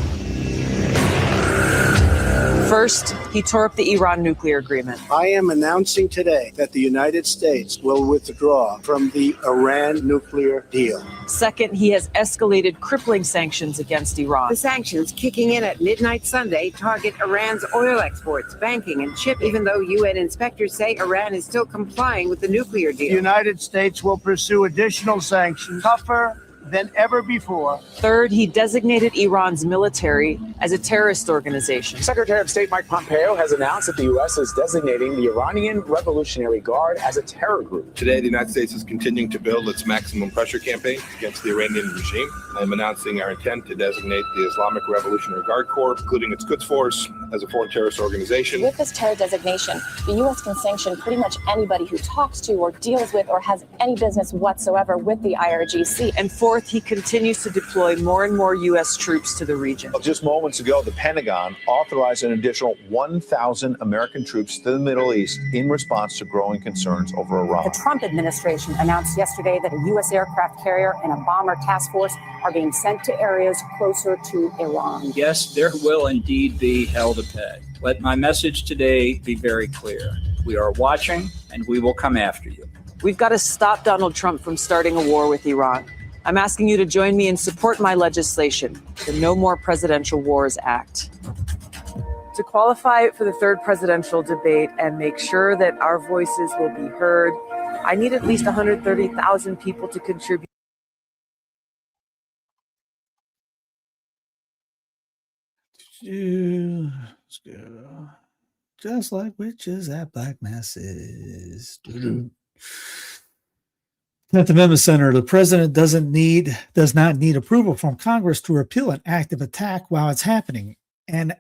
First, he tore up the Iran nuclear agreement. I am announcing today that the United States will withdraw from the Iran nuclear deal. Second, he has escalated crippling sanctions against Iran. The sanctions kicking in at midnight Sunday target Iran's oil exports, banking, and chip, even though UN inspectors say Iran is still complying with the nuclear deal. The United States will pursue additional sanctions, tougher than ever before. Third, he designated Iran's military as a terrorist organization. Secretary of State Mike Pompeo has announced that the U.S. is designating the Iranian Revolutionary Guard as a terror group. Today, the United States is continuing to build its maximum pressure campaign against the Iranian regime. I'm announcing our intent to designate the Islamic Revolutionary Guard Corps, including its Quds Force, as a foreign terrorist organization. With this terror designation, the U.S. can sanction pretty much anybody who talks to or deals with or has any business whatsoever with the IRGC. And fourth, he continues to deploy more and more U.S. troops to the region. Just moments ago, the Pentagon authorized an additional 1,000 American troops to the Middle East in response to growing concerns over Iran. The Trump administration announced yesterday that a U.S. aircraft carrier and a bomber task force are being sent to areas closer to Iran. Yes, there will indeed be hell to pay. Let my message today be very clear. We are watching, and we will come after you. We've got to stop Donald Trump from starting a war with Iran. I'm asking you to join me and support my legislation, the No More Presidential Wars Act. To qualify for the third presidential debate and make sure that our voices will be heard, I need at least 130,000 people to contribute. Let's go. Just like witches at black masses. 10th Amendment Center, the president does not need approval from Congress to repeal an active attack while it's happening, and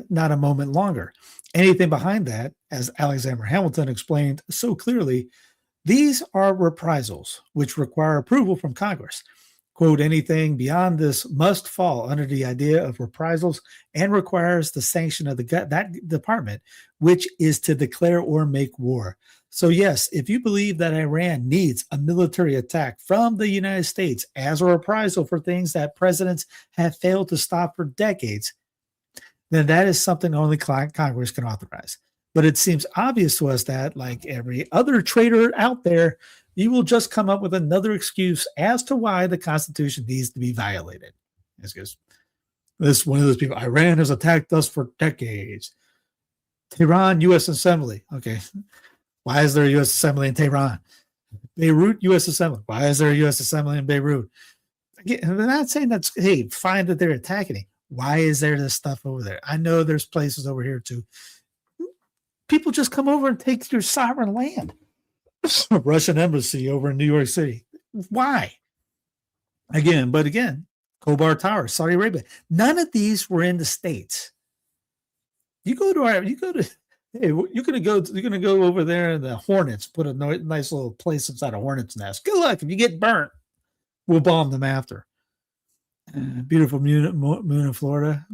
not a moment longer. Anything behind that, as Alexander Hamilton explained so clearly, these are reprisals which require approval from Congress. Quote, anything beyond this must fall under the idea of reprisals and requires the sanction of that department, which is to declare or make war. So yes, if you believe that Iran needs a military attack from the United States as a reprisal for things that presidents have failed to stop for decades, then that is something only Congress can authorize. But it seems obvious to us that, like every other traitor out there, you will just come up with another excuse as to why the Constitution needs to be violated. It's because this one of those people, Iran has attacked us for decades. Tehran, U.S. Assembly. Okay. Why is there a U.S. Assembly in Tehran? Beirut, U.S. Assembly. Why is there a U.S. Assembly in Beirut? Again, they're not saying that's, hey, fine that they're attacking it. Why is there this stuff over there? I know there's places over here too. People just come over and take your sovereign land. Russian embassy over in New York City. Why? Again, Khobar Tower, Saudi Arabia. None of these were in the States. You're gonna go over there in the Hornets, put a nice little place inside a hornet's nest. Good luck. If you get burnt, we'll bomb them after. Beautiful moon in Florida.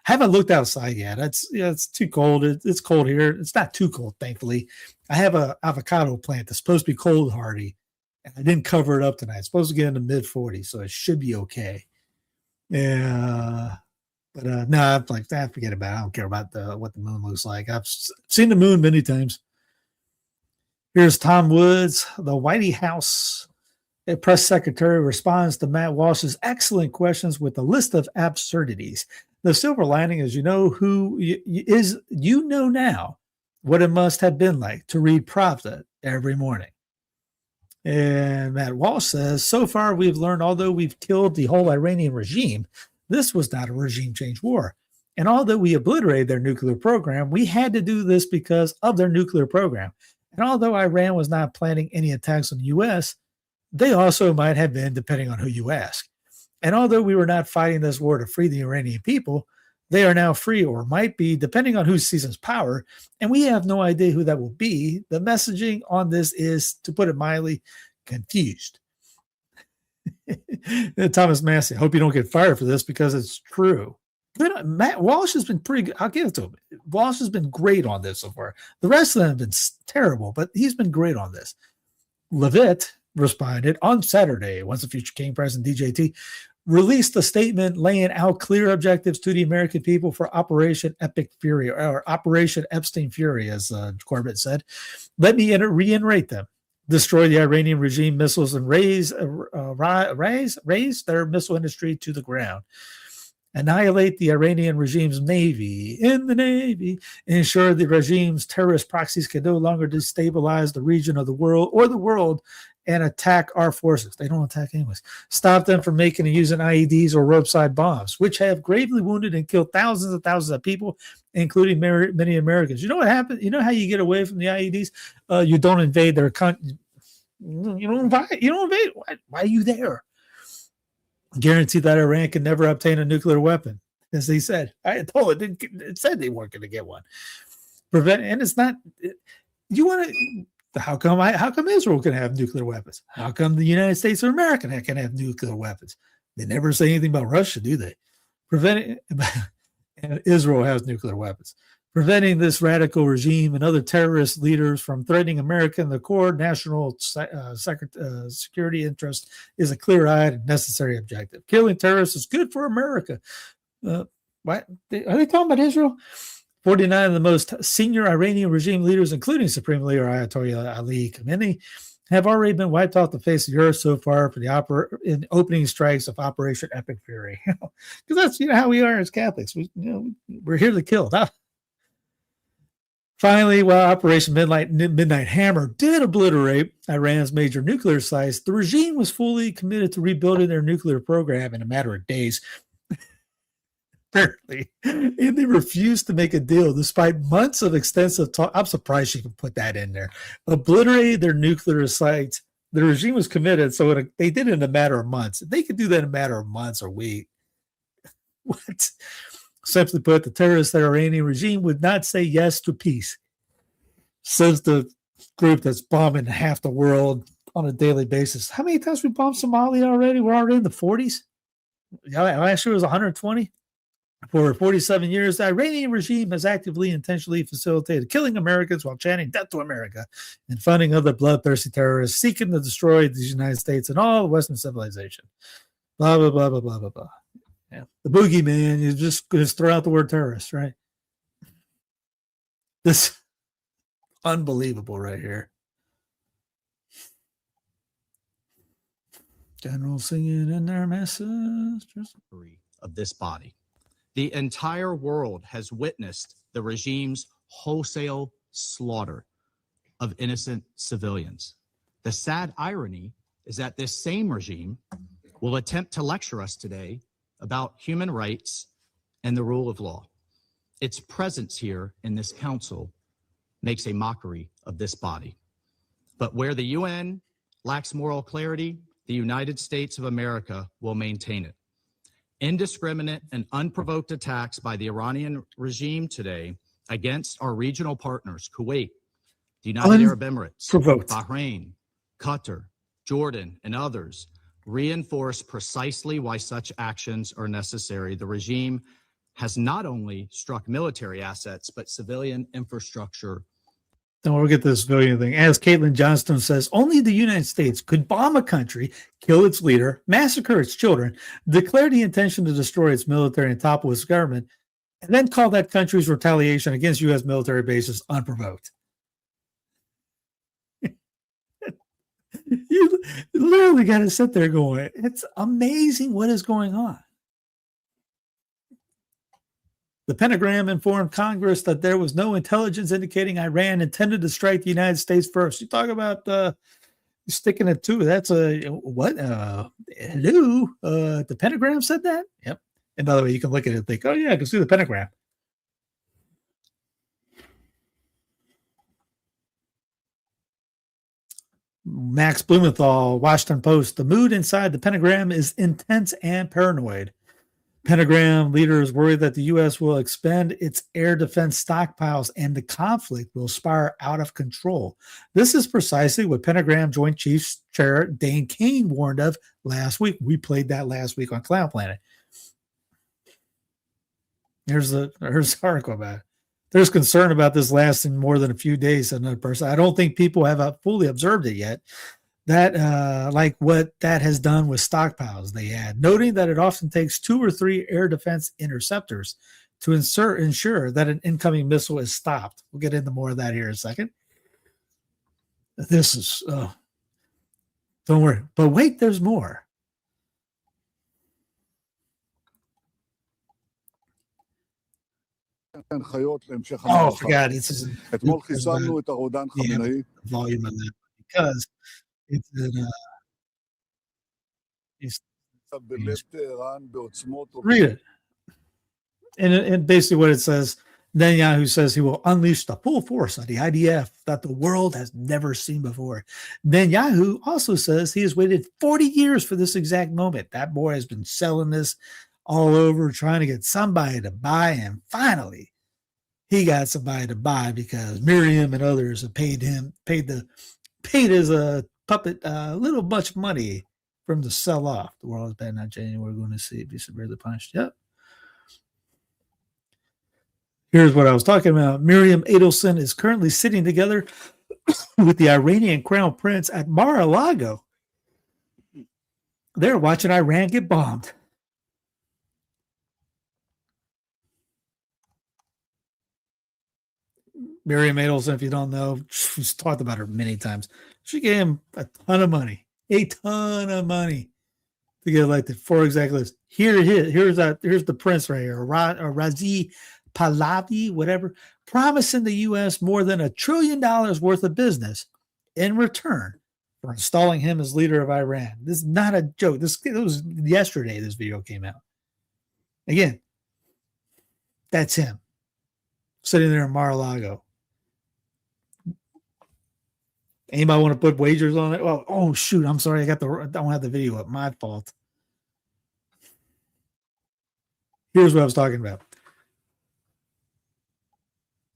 Haven't looked outside yet. It's too cold. It's cold here. It's not too cold, thankfully. I have an avocado plant that's supposed to be cold hardy, and I didn't cover it up tonight. It's supposed to get in the mid 40s, so it should be okay. Yeah, but no, I'm like, forget about it. I don't care about what the moon looks like. I've seen the moon many times. Here's Tom Woods, the White House press secretary, responds to Matt Walsh's excellent questions with a list of absurdities. The silver lining is, you know now what it must have been like to read Pravda every morning. And Matt Walsh says, so far we've learned, although we've killed the whole Iranian regime, this was not a regime change war. And although we obliterated their nuclear program, we had to do this because of their nuclear program. And although Iran was not planning any attacks on the U.S., they also might have been, depending on who you ask. And although we were not fighting this war to free the Iranian people, they are now free, or might be, depending on who seizes power. And we have no idea who that will be. The messaging on this is, to put it mildly, confused. Thomas Massey, I hope you don't get fired for this because it's true. good. Matt Walsh has been pretty good. I'll give it to him. Walsh has been great on this so far. The rest of them have been terrible, but he's been great on this. Levitt responded on Saturday, once the future king, President DJT, released a statement laying out clear objectives to the American people for Operation Epic Fury, or Operation Epstein Fury, as Corbett said. Let me reiterate them. Destroy the Iranian regime missiles and raise their missile industry to the ground. Annihilate the Iranian regime's navy, ensure the regime's terrorist proxies can no longer destabilize the region of the world or the world and attack our forces. They don't attack anyways. Stop them from making and using IEDs or roadside bombs, which have gravely wounded and killed thousands and thousands of people, including many Americans. You know what happened? You know how you get away from the IEDs? You don't invade their country. You don't invade. Why are you there? Guarantee that Iran can never obtain a nuclear weapon, as they said. I told it said they weren't going to get one. And it's not. You want to. How come Israel can have nuclear weapons? How come the United States of America can have nuclear weapons? They never say anything about Russia, do they? Israel has nuclear weapons. Preventing this radical regime and other terrorist leaders from threatening America and the core national security interest is a clear-eyed and necessary objective. Killing terrorists is good for America. What are they talking about Israel? 49 of the most senior Iranian regime leaders, including Supreme Leader Ayatollah Ali Khamenei, have already been wiped off the face of the earth so far for the opening strikes of Operation Epic Fury. Because that's how we are as Catholics. We're here to kill. Finally, while Operation Midnight Hammer did obliterate Iran's major nuclear sites, the regime was fully committed to rebuilding their nuclear program in a matter of days. Apparently, and they refused to make a deal despite months of extensive talk. I'm surprised she could put that in there. Obliterated their nuclear sites. The regime was committed, so they did it in a matter of months. They could do that in a matter of months or weeks. What? Simply put, the terrorist Iranian regime would not say yes to peace, says the group that's bombing half the world on a daily basis. How many times we bombed Somalia already? We're already in the 40s. Last year was 120. For 47 years, the Iranian regime has actively and intentionally facilitated killing Americans while chanting death to America and funding other bloodthirsty terrorists seeking to destroy the United States and all Western civilization. Blah, blah, blah, blah, blah, blah, blah. Yeah. The boogeyman, you just throw out the word terrorist, right? This unbelievable right here. General singing in their message. Of this body. The entire world has witnessed the regime's wholesale slaughter of innocent civilians. The sad irony is that this same regime will attempt to lecture us today about human rights and the rule of law. Its presence here in this council makes a mockery of this body. But where the UN lacks moral clarity, the United States of America will maintain it. Indiscriminate and unprovoked attacks by the Iranian regime today against our regional partners, Kuwait, the United Arab Emirates, Bahrain, Qatar, Jordan, and others, reinforce precisely why such actions are necessary. The regime has not only struck military assets, but civilian infrastructure. Don't forget the civilian thing. As Caitlin Johnston says, only the United States could bomb a country, kill its leader, massacre its children, declare the intention to destroy its military and topple its government, and then call that country's retaliation against U.S. military bases unprovoked. You literally got to sit there going, it's amazing what is going on. The Pentagon informed Congress that there was no intelligence indicating Iran intended to strike the United States first. You talk about sticking it to that's a what? Hello, the Pentagon said that. Yep. And by the way, you can look at it and think, oh yeah, I can see the Pentagon. Max Blumenthal, Washington Post. The mood inside the Pentagon is intense and paranoid. Pentagon leaders worry that the U.S. will expend its air defense stockpiles and the conflict will spiral out of control. This is precisely what Pentagon Joint Chiefs Chair Dane Kane warned of last week. We played that last week on Clown Planet. Here's the article about it. There's concern about this lasting more than a few days, said another person. I don't think people have fully observed it yet. That like what that has done with stockpiles, they add, noting that it often takes 2 or 3 air defense interceptors to ensure that an incoming missile is stopped. We'll get into more of that here in a second. This is, don't worry. But wait, there's more. Oh, I forgot. This is volume of that because it's read it. And basically what it says, Netanyahu says he will unleash the full force of the IDF that the world has never seen before. Netanyahu also says he has waited 40 years for this exact moment. That boy has been selling this all over, trying to get somebody to buy, and finally he got somebody to buy because Miriam and others have paid his puppet a little much money for him to sell off. The world is bad, not changing. We're going to see it be severely punished. Yep. Here's what I was talking about. Miriam Adelson is currently sitting together with the Iranian crown prince at Mar-a-Lago. They're watching Iran get bombed. Miriam Adelson, if you don't know, she's talked about her many times. She gave him a ton of money to get elected. For exactly this. Here's the prince right here, Razi Pahlavi, whatever, promising the U.S. more than $1 trillion worth of business in return for installing him as leader of Iran. This is not a joke. It was yesterday this video came out. Again, that's him sitting there in Mar-a-Lago. Anybody want to put wagers on it? Well, oh shoot, I'm sorry, I don't have the video up. My fault. Here's what I was talking about.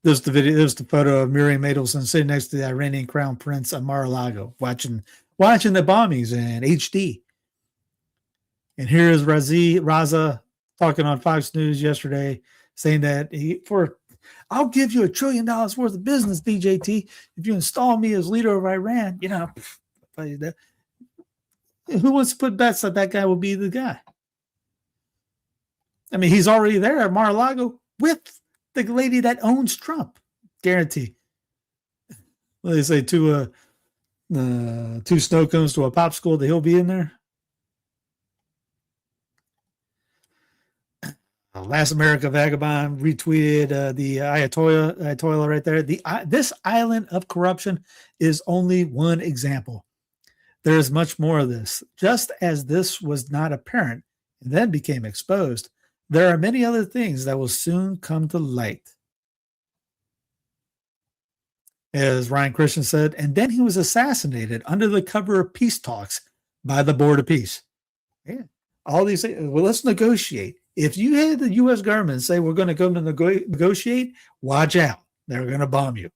There's the video. There's the photo of Miriam Adelson sitting next to the Iranian crown prince at Mar-a-Lago, watching the bombings in HD. And here's Raza talking on Fox News yesterday, saying that I'll give you $1 trillion worth of business, DJT, if you install me as leader of Iran. You know, who wants to put bets that guy will be the guy? I mean, he's already there at Mar-a-Lago with the lady that owns Trump. Guarantee. Well, they say two snow cones to a popsicle that he'll be in there. Last America Vagabond retweeted the Ayatollah right there. This island of corruption is only one example. There is much more of this. Just as this was not apparent and then became exposed, there are many other things that will soon come to light. As Ryan Christian said, and then he was assassinated under the cover of peace talks by the Board of Peace. Yeah. All these things. Well, let's negotiate. If you had the U.S. government say we're going to come to negotiate, watch out. They're going to bomb you.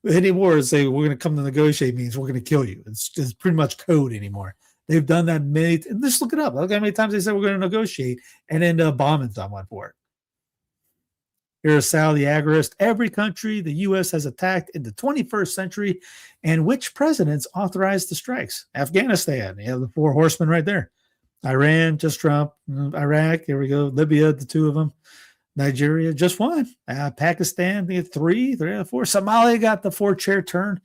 Anymore, say we're going to come to negotiate means we're going to kill you. It's pretty much code anymore. They've done that many. Just look it up. Look how many times they said we're going to negotiate and end up bombing someone for it. Here's Sal the agorist. Every country the U.S. has attacked in the 21st century, and which presidents authorized the strikes? Afghanistan. You have the 4 horsemen right there. Iran, just Trump. Iraq, here we go. Libya, the 2 of them. Nigeria, just 1. Pakistan, they had 3 out of 4. Somalia got the 4-chair turn.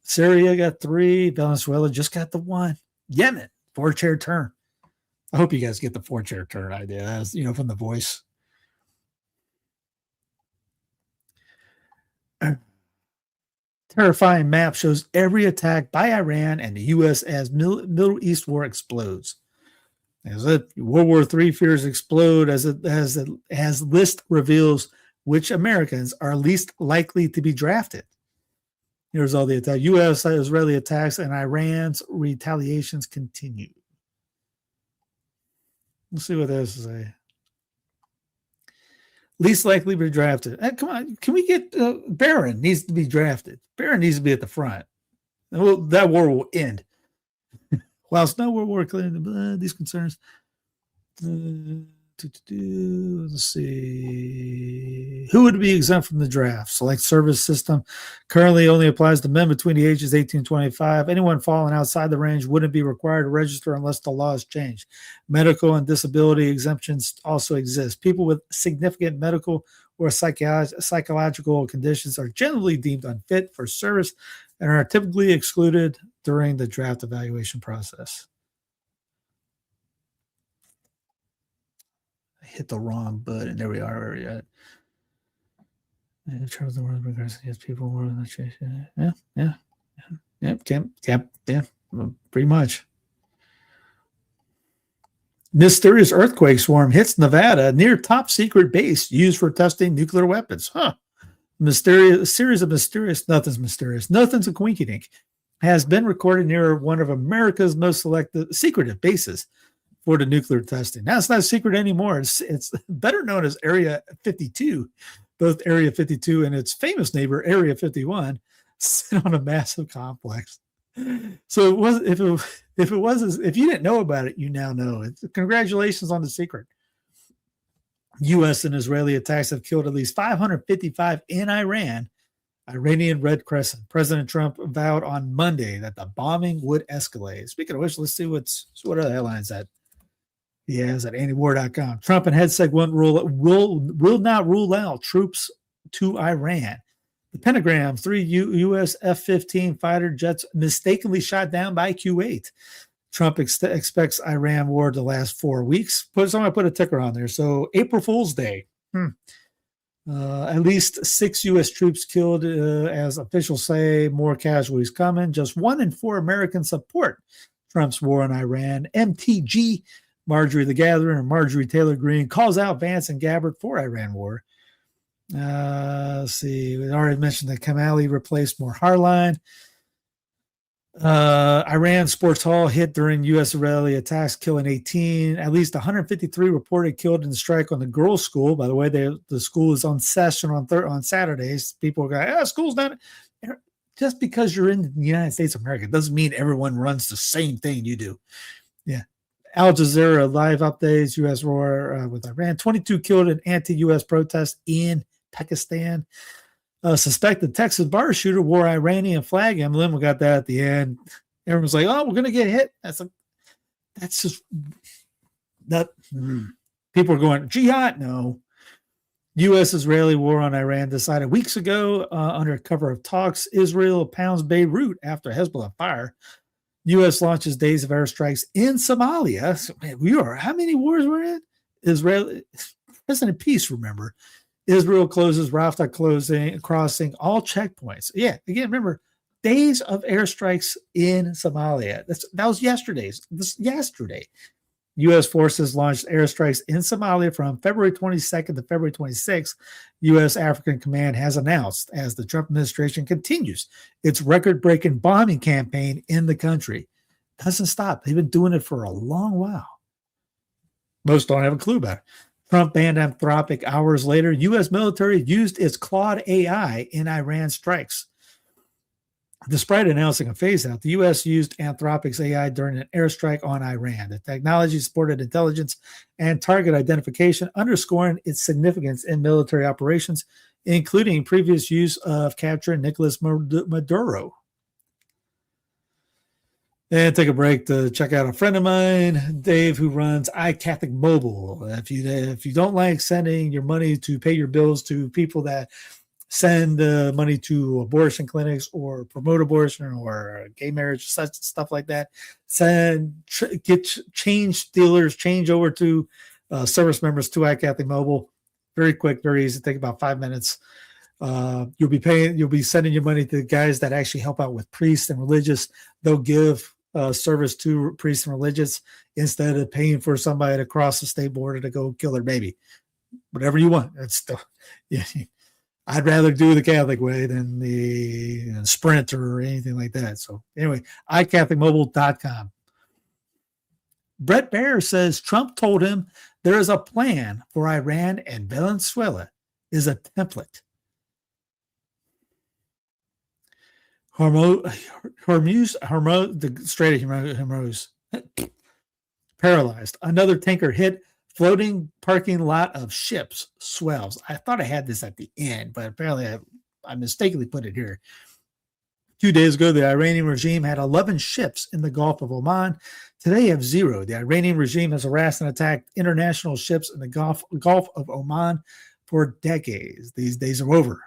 Syria got 3. Venezuela just got the 1. Yemen, 4-chair turn. I hope you guys get the 4-chair turn idea. That's, from The Voice. Terrifying map shows every attack by Iran and the U.S. as Middle East war explodes. As World War III fears explode as list reveals which Americans are least likely to be drafted. Here's all the attacks. U.S. Israeli attacks and Iran's retaliations continue. Let's see what this is. Least likely to be drafted. Come on, can we get Barron needs to be drafted? Barron needs to be at the front. Well, that war will end. Whilst no world war clearing these concerns, Let's see. Who would be exempt from the draft? Select service system currently only applies to men between the ages 18 and 25. Anyone falling outside the range wouldn't be required to register unless the law is changed. Medical and disability exemptions also exist. People with significant medical or psychological conditions are generally deemed unfit for service and are typically excluded during the draft evaluation process. I hit the wrong button. There we are. In terms of the world regards to people more than pretty much. Mysterious earthquake swarm hits Nevada near top secret base used for testing nuclear weapons. Series of mysterious, nothing's a quinky dink, has been recorded near one of America's most secretive bases for the nuclear testing. Now it's not a secret anymore. It's better known as Area 52. Both Area 52 and its famous neighbor, Area 51, sit on a massive complex. So it was, if you didn't know about it, you now know. Congratulations on the secret. U.S. and Israeli attacks have killed at least 555 in Iran. Iranian Red Crescent. President Trump vowed on Monday that the bombing would escalate. Speaking of which, let's see what are the headlines that he has at antiwar.com. Trump and Hegseth will not rule out troops to Iran. The Pentagon, 3 U.S. F-15 fighter jets mistakenly shot down by Kuwait. Trump expects Iran war to last 4 weeks. Someone put a ticker on there. So April Fool's Day. At least 6 U.S. troops killed, as officials say. More casualties coming. Just 1 in 4 Americans support Trump's war on Iran. MTG, Marjorie the Gathering, or Marjorie Taylor Greene, calls out Vance and Gabbard for Iran war. Let's see. We already mentioned that Kamali replaced more Harline. Iran sports hall hit during U.S.-Israeli attacks, killing 18. At least 153 reported killed in the strike on the girls' school. By the way, the school is on session on Saturdays. People are going, school's not. Just because you're in the United States of America doesn't mean everyone runs the same thing you do. Yeah. Al Jazeera live updates, U.S. war with Iran. 22 killed in anti-U.S. protests in Pakistan. Suspected Texas bar shooter wore Iranian flag emblem. We got that at the end. Everyone's like, "Oh, we're gonna get hit." That's just that. People are going jihad. No. U.S.-Israeli war on Iran decided weeks ago under cover of talks. Israel pounds Beirut after Hezbollah fire. U.S. launches days of airstrikes in Somalia. So, man, how many wars we're in? Israel, President Peace, remember. Israel closes Rafah crossing all checkpoints. Yeah, again, remember, days of airstrikes in Somalia. That was yesterday. U.S. forces launched airstrikes in Somalia from February 22nd to February 26th. U.S. African Command has announced as the Trump administration continues its record-breaking bombing campaign in the country. Doesn't stop. They've been doing it for a long while. Most don't have a clue about it. Trump banned Anthropic hours later. U.S. military used its Claude AI in Iran strikes. Despite announcing a phase-out, the U.S. used Anthropic's AI during an airstrike on Iran. The technology supported intelligence and target identification, underscoring its significance in military operations, including previous use of capturing Nicolas Maduro. And take a break to check out a friend of mine, Dave, who runs iCatholic Mobile. If you don't like sending your money to pay your bills to people that send money to abortion clinics or promote abortion or gay marriage, such stuff like that, get change dealers, change over to service members to iCatholic Mobile. Very quick, very easy. Take about 5 minutes. You'll be sending your money to the guys that actually help out with priests and religious. They'll give service to priests and religious instead of paying for somebody to cross the state border to go kill their baby. Whatever you want. That's still, yeah. I'd rather do the Catholic way than the Sprint or anything like that. So anyway, iCatholicMobile.com. Brett Baer says Trump told him there is a plan for Iran and Venezuela is a template. Hormuz, the Strait of Hormuz, paralyzed. Another tanker hit Floating parking lot of ships swells. I thought I had this at the end, but apparently I mistakenly put it here. 2 days ago, the Iranian regime had 11 ships in the Gulf of Oman. Today, you have 0. The Iranian regime has harassed and attacked international ships in the Gulf of Oman for decades. These days are over.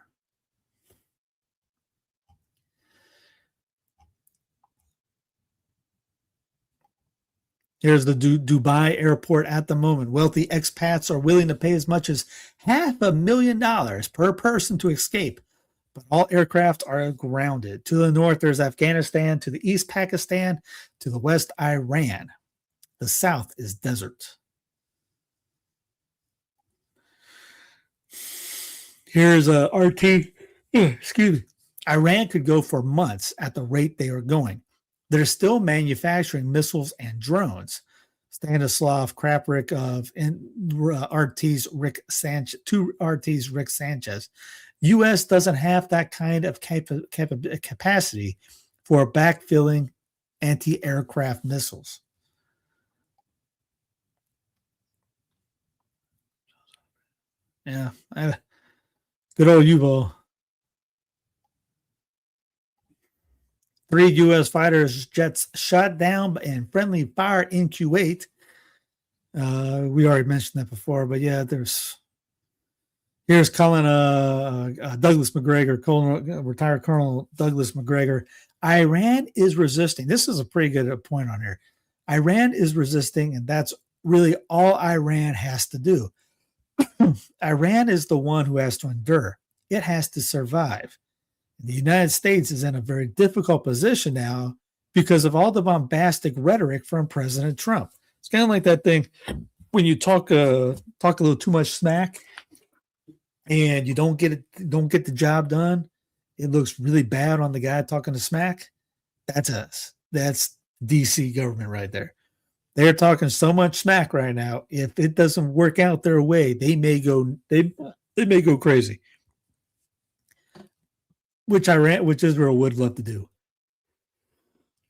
Here's the Dubai airport at the moment. Wealthy expats are willing to pay as much as $500,000 per person to escape, but all aircraft are grounded. To the north, there's Afghanistan. To the east, Pakistan. To the west, Iran. The south is desert. Here's a RT. Excuse me. Iran could go for months at the rate they are going. They're still manufacturing missiles and drones. Stanislav Kraprik of RT's Rick Sanchez, Rick Sanchez. U.S. doesn't have that kind of capacity for backfilling anti-aircraft missiles. Yeah, good old U-boat. 3 U.S. fighters jets shot down in friendly fire in Kuwait. We already mentioned that before, but yeah, here's Colin Douglas McGregor, retired Colonel Douglas McGregor. Iran is resisting. This is a pretty good point on here. Iran is resisting, and that's really all Iran has to do. Iran is the one who has to endure. It has to survive. The United States is in a very difficult position now because of all the bombastic rhetoric from President Trump. It's kind of like that thing when you talk a little too much smack and you don't get the job done. It looks really bad on the guy talking the smack. That's us. That's DC government right there. They're talking so much smack right now. If it doesn't work out their way, they may go crazy. Which Israel would love to do.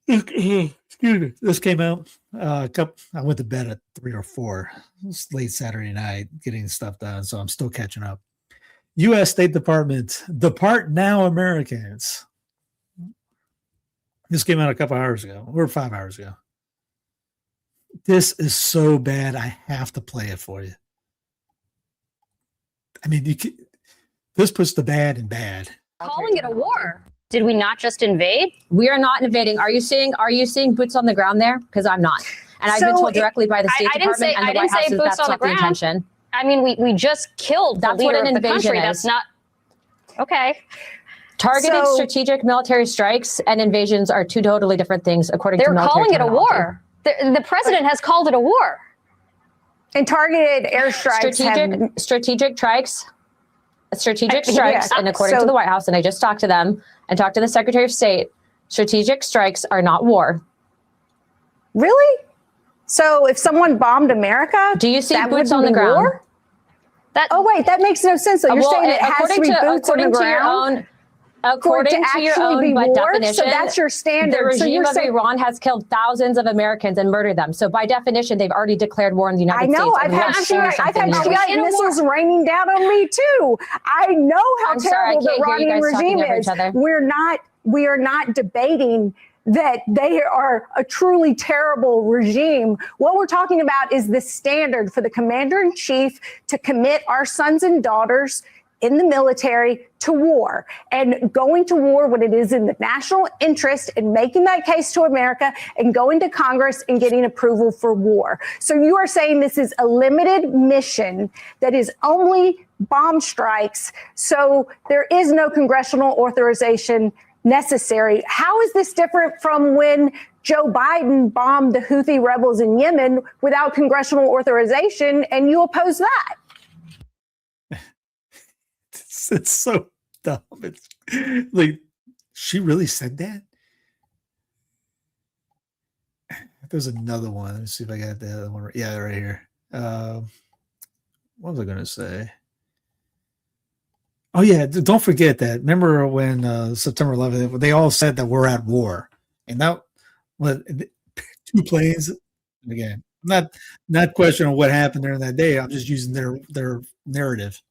Excuse me. This came out I went to bed at 3 or 4. It's late Saturday night getting stuff done, so I'm still catching up. U.S. State Department, depart now Americans. This came out a couple hours ago, or 5 hours ago. This is so bad, I have to play it for you. I mean, this puts the bad in bad. Calling it a war. Did we not just invade? We are not invading. Are you seeing boots on the ground there? Because I'm not. And I've been told directly by the State Department and the White House that that's not the intention. I mean, we just killed the leader of the country. That's not okay. Targeted strategic military strikes and invasions are 2 totally different things, according to military calling it a terminology. war. The president has called it a war. And targeted airstrikes, strategic strikes, and according to the White House, and I just talked to them and talked to the Secretary of State, strategic strikes are not war. Really? So if someone bombed America, do you see boots on the ground? War? Wait, that makes no sense. So you're saying it has to be boots on the ground? According to your own by definition, so that's your standard. The regime of Iran has killed thousands of Americans and murdered them. So by definition, they've already declared war on the United States. I've had GI missiles raining down on me too. I know how terrible the Iranian regime is. We are not debating that they are a truly terrible regime. What we're talking about is the standard for the commander-in-chief to commit our sons and daughters in the military to war, and going to war when it is in the national interest and making that case to America and going to Congress and getting approval for war. So you are saying this is a limited mission that is only bomb strikes. So there is no congressional authorization necessary. How is this different from when Joe Biden bombed the Houthi rebels in Yemen without congressional authorization and you oppose that? It's so dumb. It's like, she really said that? There's another one. Let me see if I got the other one. Yeah, right here. What was I going to say? Oh, yeah. Don't forget that. Remember when September 11th, they all said that we're at war. And that was 2 planes. Again, not questioning what happened during that day. I'm just using their narrative.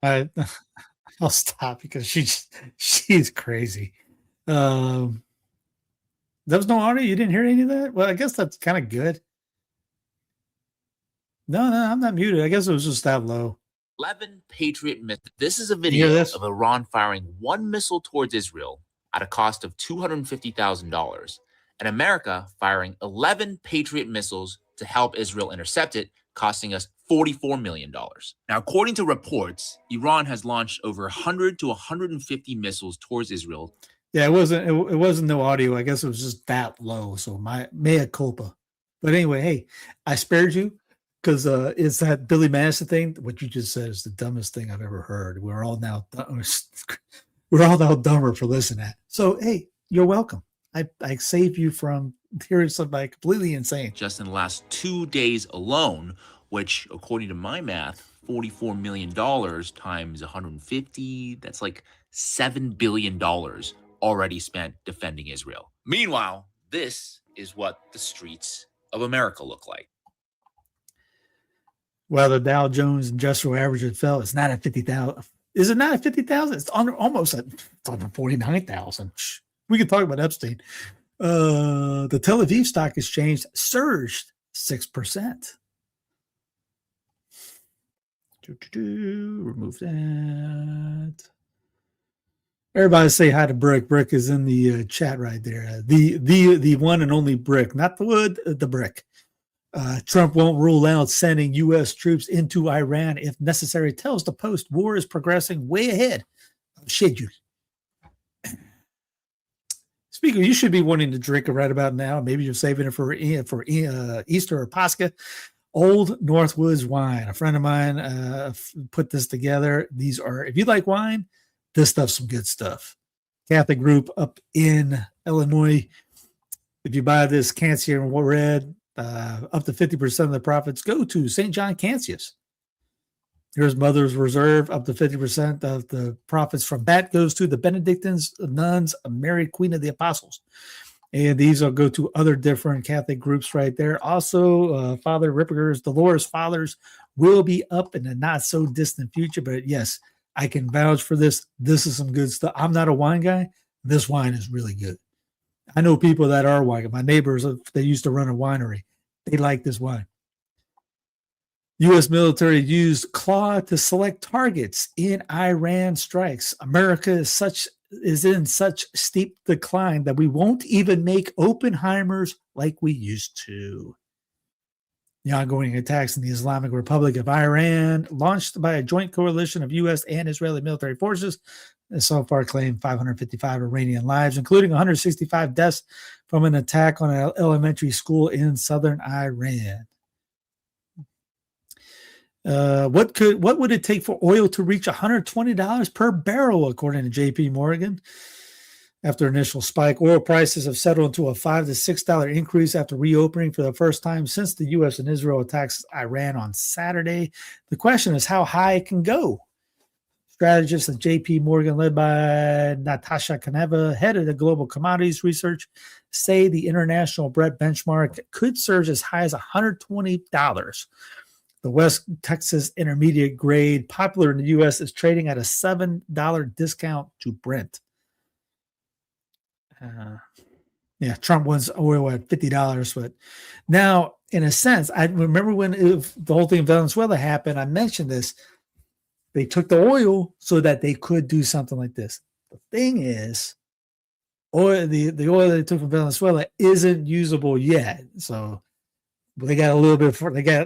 I'll stop because she's crazy. There was no audio. You didn't hear any of that? Well, I guess that's kind of good. No, I'm not muted. I guess it was just that low. 11 Patriot missiles. This is a video of Iran firing one missile towards Israel at a cost of $250,000, and America firing 11 Patriot missiles to help Israel intercept it, costing us $44 million. Now, according to reports, Iran has launched over 100 to 150 missiles towards Israel. Yeah, it wasn't no audio. I guess it was just that low. So my mea culpa. But anyway, hey, I spared you because it's that Billy Madison thing. What you just said is the dumbest thing I've ever heard. We're all now dumber for listening to that. So hey, you're welcome. I saved you from hearing somebody completely insane. Just in the last 2 days alone, which according to my math, $44 million times 150, that's like $7 billion already spent defending Israel. Meanwhile, this is what the streets of America look like. Well, the Dow Jones Industrial Average had fell. It's not at 50,000. Is it not at 50,000? It's almost at 49,000. We can talk about Epstein. The Tel Aviv Stock Exchange surged 6%. Remove that. Everybody say hi to Brick. Brick is in the chat right there. The one and only Brick, not the wood, the Brick. Trump won't rule out sending U.S. troops into Iran if necessary. Tells the Post war is progressing way ahead of schedule. Speaker, you should be wanting to drink it right about now. Maybe you're saving it for Easter or Pascha. Old Northwoods wine. A friend of mine put this together. These are, if you like wine, this stuff's some good stuff. Catholic group up in Illinois. If you buy this Cancier and Red, up to 50% of the profits go to St. John Cancius. Here's Mother's Reserve. Up to 50% of the profits from that goes to the Benedictines, nuns, Mary, Queen of the Apostles. And these will go to other different Catholic groups right there. Also, Father Ripper's Dolores Fathers will be up in the not so distant future. But yes, I can vouch for this. This is some good stuff. I'm not a wine guy. This wine is really good. I know people that are wine. My neighbors, they used to run a winery. They like this wine. U.S. military used Claude to select targets in Iran strikes. America is in such steep decline that we won't even make Oppenheimers like we used to. The ongoing attacks in the Islamic Republic of Iran, launched by a joint coalition of U.S. and Israeli military forces, so far claimed 555 Iranian lives, including 165 deaths from an attack on an elementary school in southern Iran. What would it take for oil to reach $120 per barrel, according to J.P. Morgan? After initial spike, oil prices have settled into a $5 to $6 increase after reopening for the first time since the U.S. and Israel attacks Iran on Saturday. The question is how high it can go. Strategists at J.P. Morgan, led by Natasha Kaneva, head of the global commodities research, say the international Brent benchmark could surge as high as $120. The West Texas Intermediate grade, popular in the U.S., is trading at a $7 discount to Brent. Trump wants oil at $50, but now, in a sense, I remember when the whole thing in Venezuela happened, I mentioned this. They took the oil so that they could do something like this. The thing is, the oil they took from Venezuela isn't usable yet, so they got a little bit.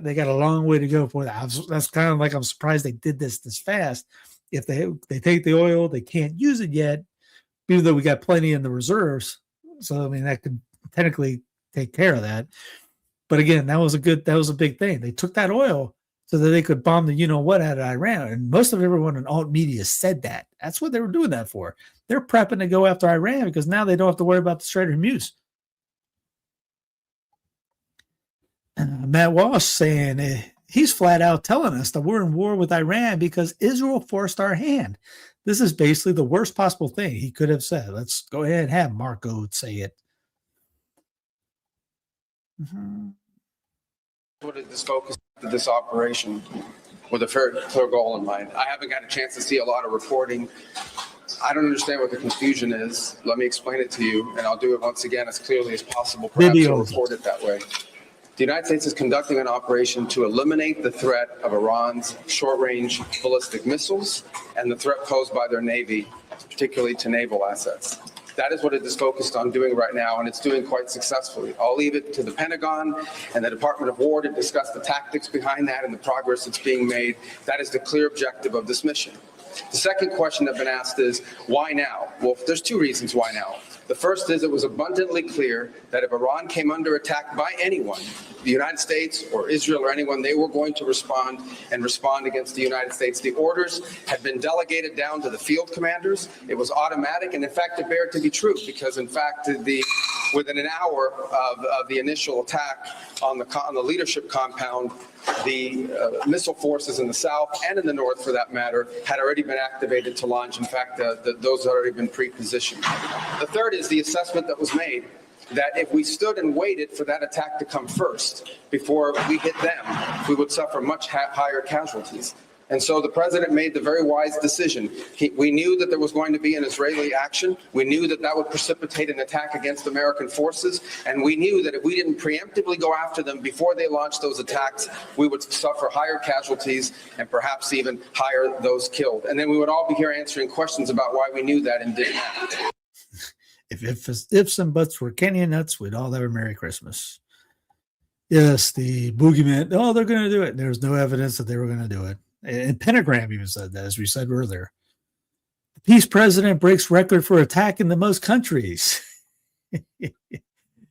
They got a long way to go for that. That's kind of like, I'm surprised they did this fast. If they take the oil, they can't use it yet, even though we got plenty in the reserves. So I mean, that could technically take care of that. But again, that was a big thing. They took that oil so that they could bomb the you-know-what out of Iran. And most of everyone in alt media said that. That's what they were doing that for. They're prepping to go after Iran because now they don't have to worry about the Strait of Hormuz. Matt Walsh saying he's flat out telling us that we're in war with Iran because Israel forced our hand. This is basically the worst possible thing he could have said. Let's go ahead and have Marco say it. What is this focus of this operation with a very clear goal in mind? I haven't got a chance to see a lot of reporting. I don't understand what the confusion is. Let me explain it to you, and I'll do it once again as clearly as possible. Perhaps you'll report it that way. The United States is conducting an operation to eliminate the threat of Iran's short-range ballistic missiles and the threat posed by their Navy, particularly to naval assets. That is what it is focused on doing right now, and it's doing quite successfully. I'll leave it to the Pentagon and the Department of War to discuss the tactics behind that and the progress that's being made. That is the clear objective of this mission. The second question that's been asked is, why now? Well, there's two reasons why now. The first is it was abundantly clear that if Iran came under attack by anyone, the United States or Israel or anyone, they were going to respond against the United States. The orders had been delegated down to the field commanders. It was automatic, and in fact, it bared to be true because, in fact, within an hour of the initial attack on the leadership compound, the missile forces in the south and in the north, for that matter, had already been activated to launch. In fact, those had already been pre-positioned. The third is the assessment that was made that if we stood and waited for that attack to come first before we hit them, we would suffer much higher casualties. And so the president made the very wise decision. We knew that there was going to be an Israeli action. We knew that that would precipitate an attack against American forces. And we knew that if we didn't preemptively go after them before they launched those attacks, we would suffer higher casualties and perhaps even higher those killed. And then we would all be here answering questions about why we knew that and didn't act. If ifs and buts were Kenya nuts, we'd all have a Merry Christmas. Yes, the boogeyman, they're going to do it. There's no evidence that they were going to do it. And Pentagram even said that, as we said earlier. The peace president breaks record for attacking the most countries.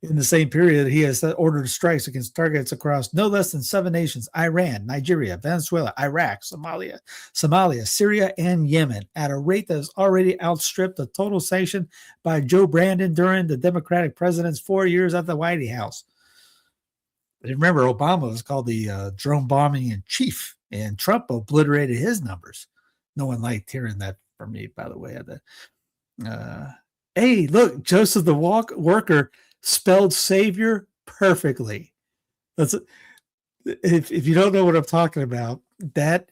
In the same period, he has ordered strikes against targets across no less than 7 nations: Iran, Nigeria, Venezuela, Iraq, Somalia, Syria, and Yemen, at a rate that has already outstripped the total sanction by Joe Brandon during the Democratic president's 4 years at the White House. Remember, Obama was called the drone bombing in chief, and Trump obliterated his numbers. No one liked hearing that from me, by the way. Hey, look, Joseph the Worker spelled Savior perfectly. That's if you don't know what I'm talking about, that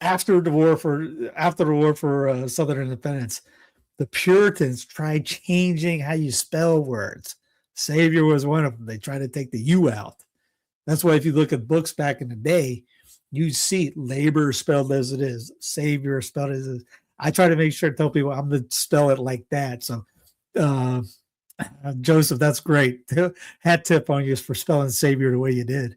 after the war for Southern independence, the Puritans tried changing how you spell words. Savior was one of them. They tried to take the U out. That's why if you look at books back in the day, you see labor spelled as it is, Savior spelled as it is. I try to make sure to tell people I'm going to spell it like that. So, Joseph, that's great. Hat tip on you for spelling Savior the way you did.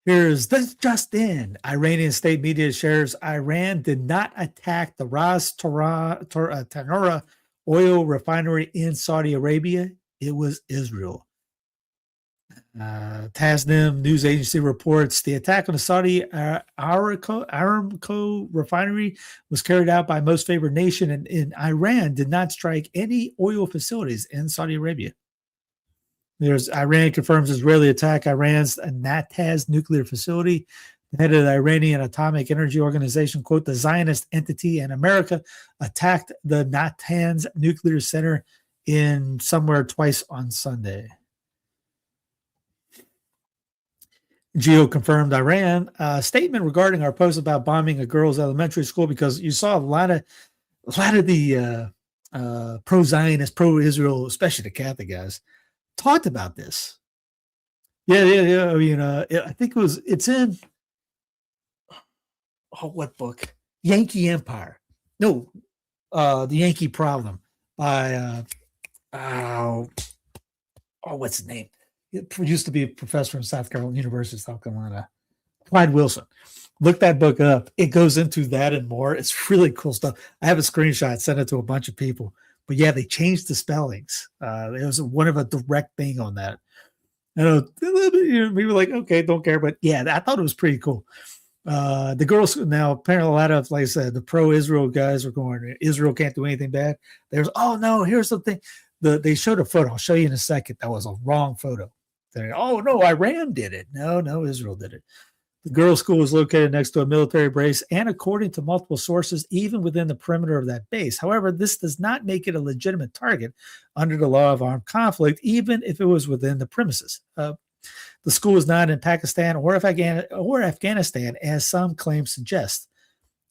Here's this just in. Iranian state media shares Iran did not attack the Ras Tanura oil refinery in Saudi Arabia. It was Israel. Tasnim news agency reports the attack on the Saudi Aramco refinery was carried out by most favored nation, and in Iran did not strike any oil facilities in Saudi Arabia. Iran confirms Israeli attack Iran's Natanz nuclear facility. The head of the Iranian Atomic Energy Organization, quote, the Zionist entity in America attacked the Natanz nuclear center in somewhere twice on Sunday. Geo confirmed Iran statement regarding our post about bombing a girls' elementary school, because you saw a lot of the pro-Zionist, pro-Israel, especially the Catholic guys, talked about this. Yeah. I mean, I think it's in what book? Yankee Empire. No, The Yankee Problem by what's his name? It used to be a professor in University of South Carolina, Clyde Wilson. Look that book up. It goes into that and more. It's really cool stuff. I have a screenshot, sent it to a bunch of people. But yeah, they changed the spellings. It was one of a direct thing on that. I know we were like, okay, don't care. But yeah, I thought it was pretty cool. The girls now, apparently a lot of, like I said, the pro-Israel guys are going, Israel can't do anything bad. There's, oh no, here's the thing. They showed a photo. I'll show you in a second. That was a wrong photo. Oh no, Iran did it. No, Israel did it. The girls' school is located next to a military base, and according to multiple sources, even within the perimeter of that base. However, this does not make it a legitimate target under the law of armed conflict, even if it was within the premises. The school is not in Pakistan or Afghanistan, as some claims suggest.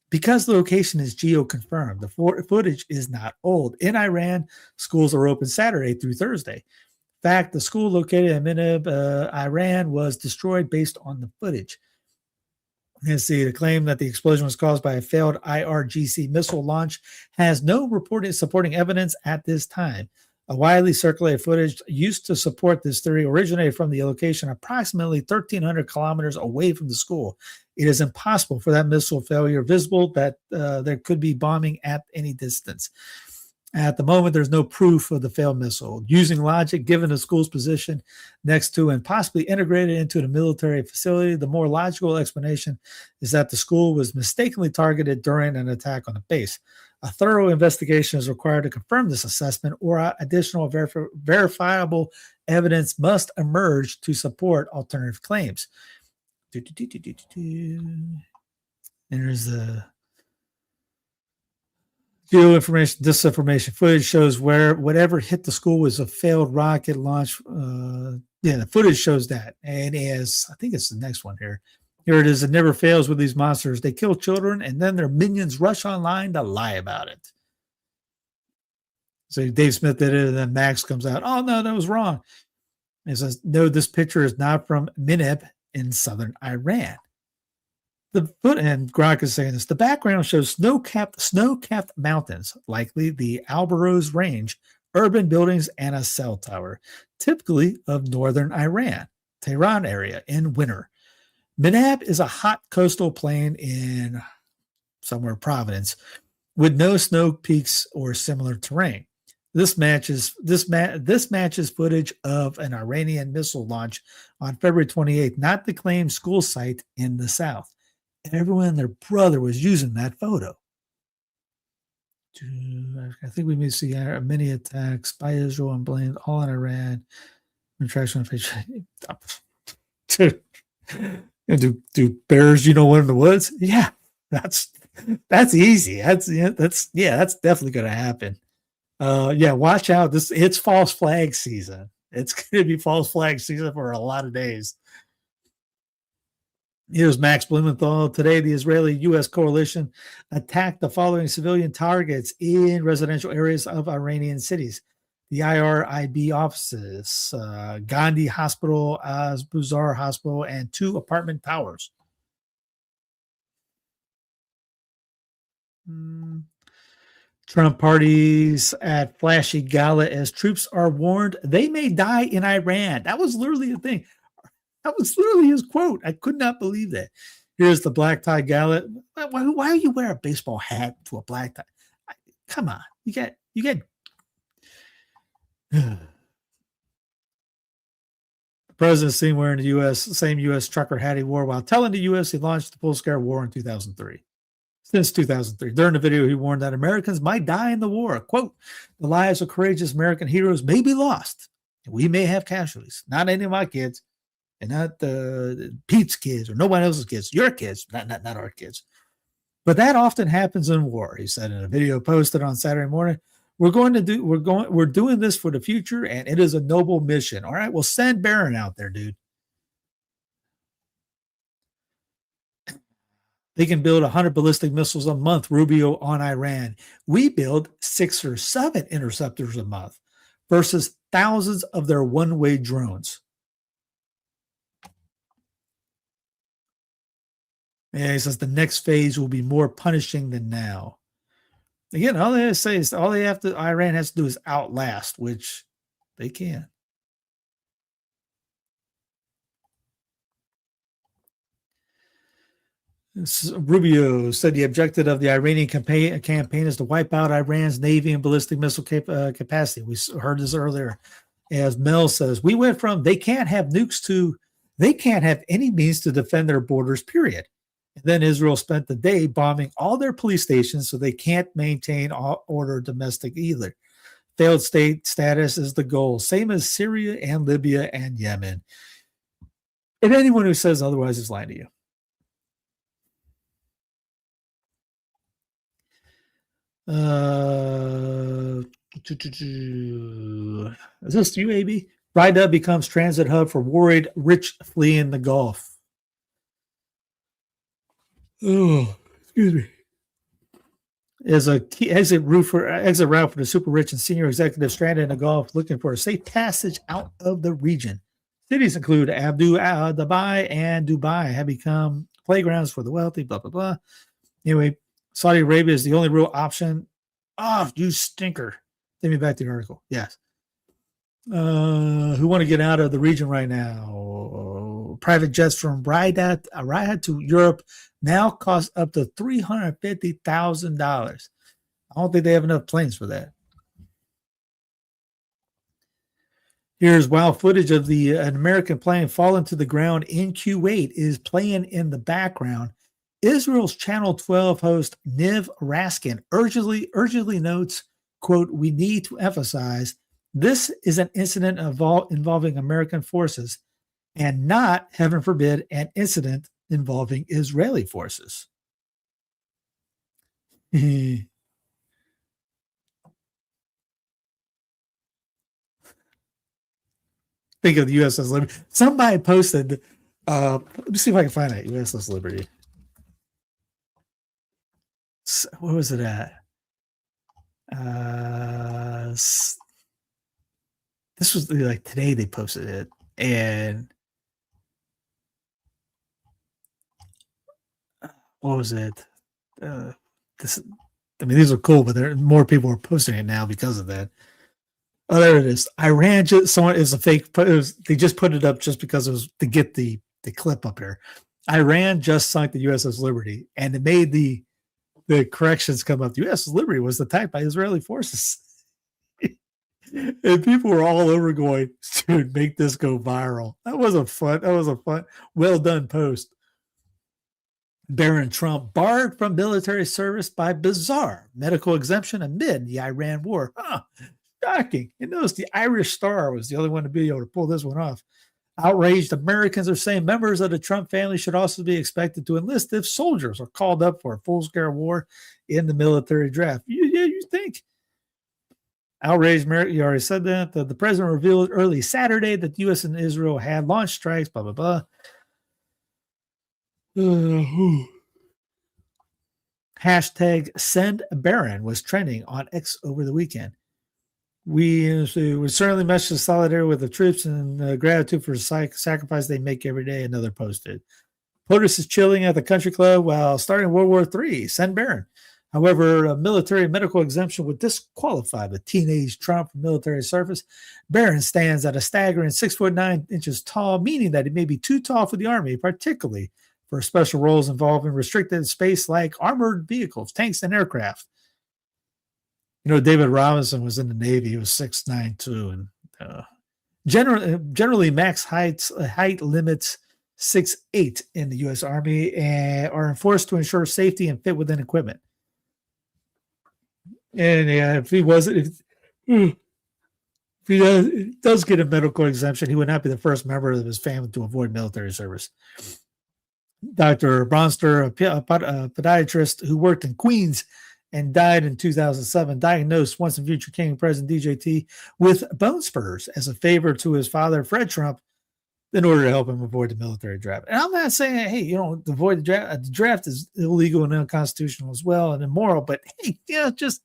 Because the location is geo-confirmed, the footage is not old. In Iran, schools are open Saturday through Thursday. In fact, the school located in Minab, Iran, was destroyed based on the footage. You see, the claim that the explosion was caused by a failed IRGC missile launch has no reported supporting evidence at this time. A widely circulated footage used to support this theory originated from the location approximately 1,300 kilometers away from the school. It is impossible for that missile failure visible that there could be bombing at any distance. At the moment, there's no proof of the failed missile. Using logic, given the school's position next to and possibly integrated into the military facility, the more logical explanation is that the school was mistakenly targeted during an attack on the base. A thorough investigation is required to confirm this assessment, or additional verifiable evidence must emerge to support alternative claims. There's the disinformation footage shows where whatever hit the school was a failed rocket launch. The footage shows that. And as I think it's the next one here. Here it is. It never fails with these monsters. They kill children, and then their minions rush online to lie about it. So Dave Smith did it, and then Max comes out. Oh, no, that was wrong. He says, no, this picture is not from Mineb in southern Iran. And Gronk is saying this. The background shows snow-capped mountains, likely the Alborz Range, urban buildings, and a cell tower, typically of northern Iran, Tehran area in winter. Minab is a hot coastal plain in somewhere Providence with no snow peaks or similar terrain. This matches footage of an Iranian missile launch on February 28th, not the claimed school site in the south. And everyone and their brother was using that photo. I think we may see many attacks by Israel and blamed all on Iran. Retraction do bears, win in the woods? Yeah, that's easy. That's definitely going to happen. Watch out. It's false flag season. It's going to be false flag season for a lot of days. Here's Max Blumenthal. Today, the Israeli-U.S. coalition attacked the following civilian targets in residential areas of Iranian cities: the IRIB offices, Gandhi Hospital, Az-Buzar Hospital, and 2 apartment towers. Trump parties at flashy gala as troops are warned they may die in Iran. That was literally the thing. That was literally his quote. I could not believe that. Here's the black tie gala. Why do you wear a baseball hat to a black tie? Come on. You get the president seen wearing the same U.S. trucker hat he wore while telling the U.S. he launched the full-scale war in 2003. Since 2003. During the video, he warned that Americans might die in the war. Quote, the lives of courageous American heroes may be lost. We may have casualties. Not any of my kids. And not Pete's kids or nobody else's kids, your kids, not our kids. But that often happens in war, he said in a video posted on Saturday morning. We're doing this for the future, and it is a noble mission. All right, well, send Barron out there, dude. They can build 100 ballistic missiles a month, Rubio on Iran. We build 6 or 7 interceptors a month versus thousands of their one-way drones. Yeah, he says the next phase will be more punishing than now. Again, all they have to say is Iran has to do is outlast, which they can. Rubio said the objective of the Iranian campaign is to wipe out Iran's navy and ballistic missile capacity. We heard this earlier. As Mel says, we went from they can't have nukes to they can't have any means to defend their borders, period. And then Israel spent the day bombing all their police stations so they can't maintain order domestic either. Failed state status is the goal, same as Syria and Libya and Yemen. And anyone who says otherwise is lying to you. Is this you, AB? Rida becomes transit hub for worried rich fleeing the Gulf. Oh, excuse me. Is a key exit route for the super rich and senior executives stranded in the Gulf looking for a safe passage out of the region. Cities include Abu Dhabi and Dubai have become playgrounds for the wealthy, blah, blah, blah. Anyway, Saudi Arabia is the only real option. Oh, you stinker. Take me back to the article. Yes. Who want to get out of the region right now? Private jets from Riyadh to Europe now cost up to $350,000. I don't think they have enough planes for that. Here's wild footage of an American plane falling to the ground in Kuwait is playing in the background. Israel's Channel 12 host Niv Raskin urgently notes, quote, we need to emphasize this is an incident involving American forces and not, heaven forbid, an incident involving Israeli forces. Think of the USS Liberty. Somebody posted, let me see if I can find that USS Liberty. What was it at? This was like today they posted it, and what was it? These are cool, but more people are posting it now because of that. Oh, there it is. Iran is a fake. They just put it up just because it was to get the clip up here. Iran just sunk the USS Liberty, and it made the corrections come up. The USS Liberty was attacked by Israeli forces. And people were all over going, dude, make this go viral. That was a fun, well done post. Barron Trump barred from military service by bizarre medical exemption amid the Iran war. Huh, shocking. And notice the Irish Star was the only one to be able to pull this one off. Outraged Americans are saying members of the Trump family should also be expected to enlist if soldiers are called up for a full-scale war in the military draft. You think? Outraged America, you already said that. The president revealed early Saturday that the U.S. and Israel had launched strikes, blah, blah, blah. Hashtag send Barron was trending on X over the weekend. We certainly message solidarity with the troops and gratitude for the sacrifice they make every day, another posted. POTUS is chilling at the country club while starting World War III. Send Barron. However, a military medical exemption would disqualify the teenage Trump from military service. Barron stands at a staggering 6'9" tall, meaning that he may be too tall for the Army, particularly for special roles involving restricted space like armored vehicles, tanks, and aircraft. You know, David Robinson was in the Navy. He was 6'9" too. And generally, max height limits 6'8" in the U.S. Army and are enforced to ensure safety and fit within equipment. And if he does get a medical exemption, he would not be the first member of his family to avoid military service. Dr. Bronster, a podiatrist who worked in Queens and died in 2007, diagnosed once and future King President DJT with bone spurs as a favor to his father, Fred Trump, in order to help him avoid the military draft. And I'm not saying, hey, you know, avoid the draft. The draft is illegal and unconstitutional as well and immoral, but hey, just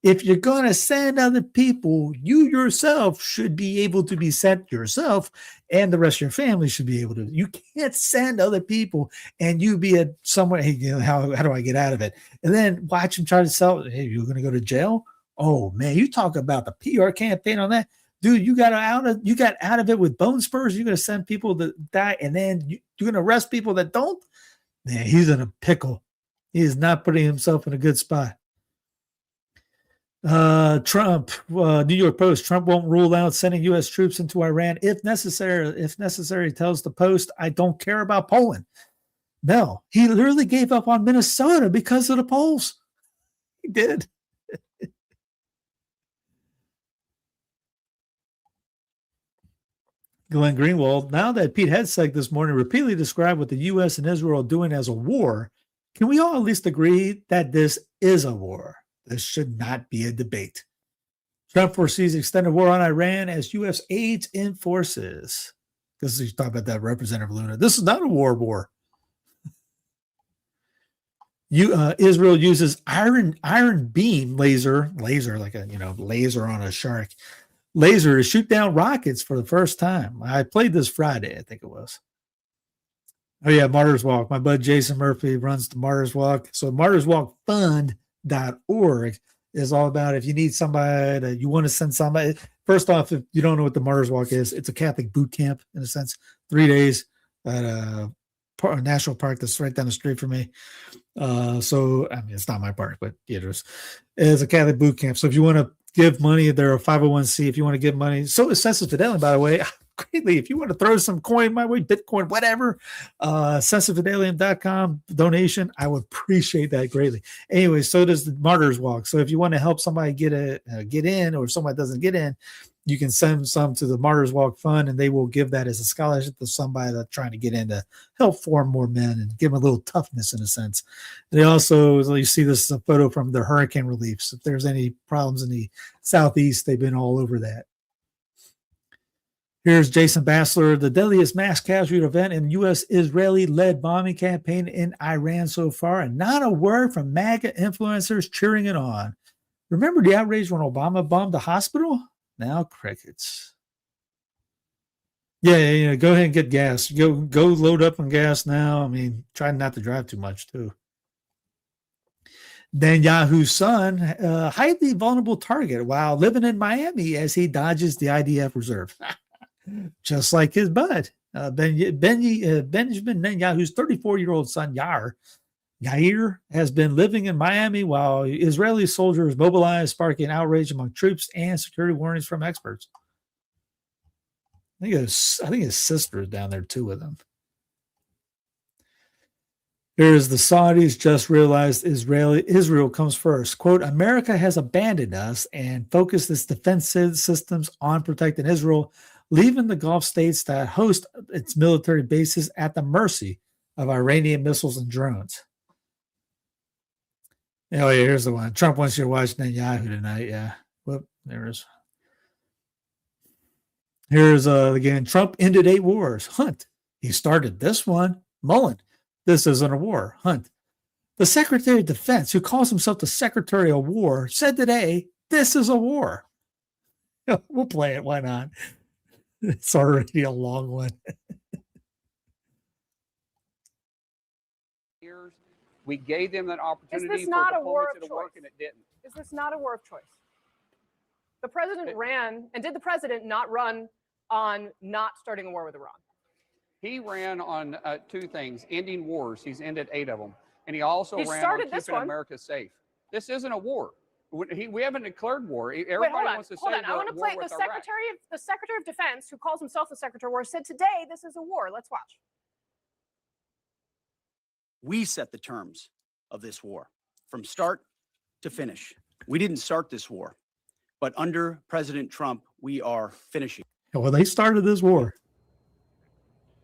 if you're going to send other people, you yourself should be able to be sent yourself, and the rest of your family should be able to. You can't send other people and you be at somewhere, hey, you know, how do I get out of it? And then watch them try to sell it. Hey, you're going to go to jail? Oh, man, you talk about the PR campaign on that. Dude, you got out of it with bone spurs. You're going to send people to die, and then you're going to arrest people that don't? Man, he's in a pickle. He is not putting himself in a good spot. Trump, New York Post, Trump won't rule out sending U.S. troops into Iran if necessary, tells the Post. I don't care about Poland. No, he literally gave up on Minnesota because of the polls. He did. Glenn Greenwald, now that Pete Hegseth this morning repeatedly described what the U.S. and Israel are doing as a war, can we all at least agree that this is a war? This should not be a debate. Trump foresees extended war on Iran as U.S. aids in forces. Because he's talking about that, Representative Luna. This is not a war. Israel uses iron beam laser like a laser on a shark. Laser to shoot down rockets for the first time. I played this Friday, I think it was. Oh yeah, Martyrs Walk. My bud Jason Murphy runs the Martyrs Walk. So martyrswalkfund.org is all about if you need somebody that you want to send somebody. First off, if you don't know what the Martyrs Walk is, it's a Catholic boot camp in a sense. 3 days at a national park that's right down the street from me. So I mean, it's not my park, but it's a Catholic boot camp. So if you want to give money, they're a 501c. If you want to give money, so is Sensus Fidelium, by the way. Greatly, if you want to throw some coin my way, Bitcoin, whatever, sensusfidelium.com donation, I would appreciate that greatly. Anyway, so does the Martyrs Walk. So if you want to help somebody get in, or if somebody doesn't get in, you can send some to the Martyrs Walk Fund, and they will give that as a scholarship to somebody that's trying to get in to help form more men and give them a little toughness in a sense. They also, you see this photo from the hurricane reliefs. If there's any problems in the Southeast, they've been all over that. Here's Jason Bassler, the deadliest mass casualty event in U.S.-Israeli-led bombing campaign in Iran so far, and not a word from MAGA influencers cheering it on. Remember the outrage when Obama bombed the hospital? Now crickets. Yeah, go ahead and get gas. Go load up on gas now. I mean, try not to drive too much too. Netanyahu's son, highly vulnerable target while living in Miami as he dodges the IDF reserve. Just like his bud, Benjamin Netanyahu's 34-year-old son, Yair, has been living in Miami while Israeli soldiers mobilized, sparking outrage among troops and security warnings from experts. I think his sister is down there too with him. Here's the Saudis just realized Israel comes first. Quote, America has abandoned us and focused its defensive systems on protecting Israel, leaving the Gulf states that host its military bases at the mercy of Iranian missiles and drones. Oh, yeah, here's the one. Trump wants you to watch Netanyahu tonight. Yeah. Whoop, there it is. Here's again. Trump ended 8 wars. Hunt. He started this one. Mullen. This isn't a war. Hunt. The Secretary of Defense, who calls himself the Secretary of War, said today, this is a war. We'll play it. Why not? It's already a long one. We gave them that opportunity. Is this not a war of choice? And it didn't. Is this not a war of choice? The president ran, and did the president not run on not starting a war with Iran? He ran on 2 things: ending wars. He's ended 8 of them, and he also ran on keeping America safe. This isn't a war. We haven't declared war. Everybody wants to say hold on. I want to play the Secretary of Defense, who calls himself the Secretary of War, said today this is a war. Let's watch. We set the terms of this war from start to finish. We didn't start this war, but under President Trump, we are finishing. Well, they started this war.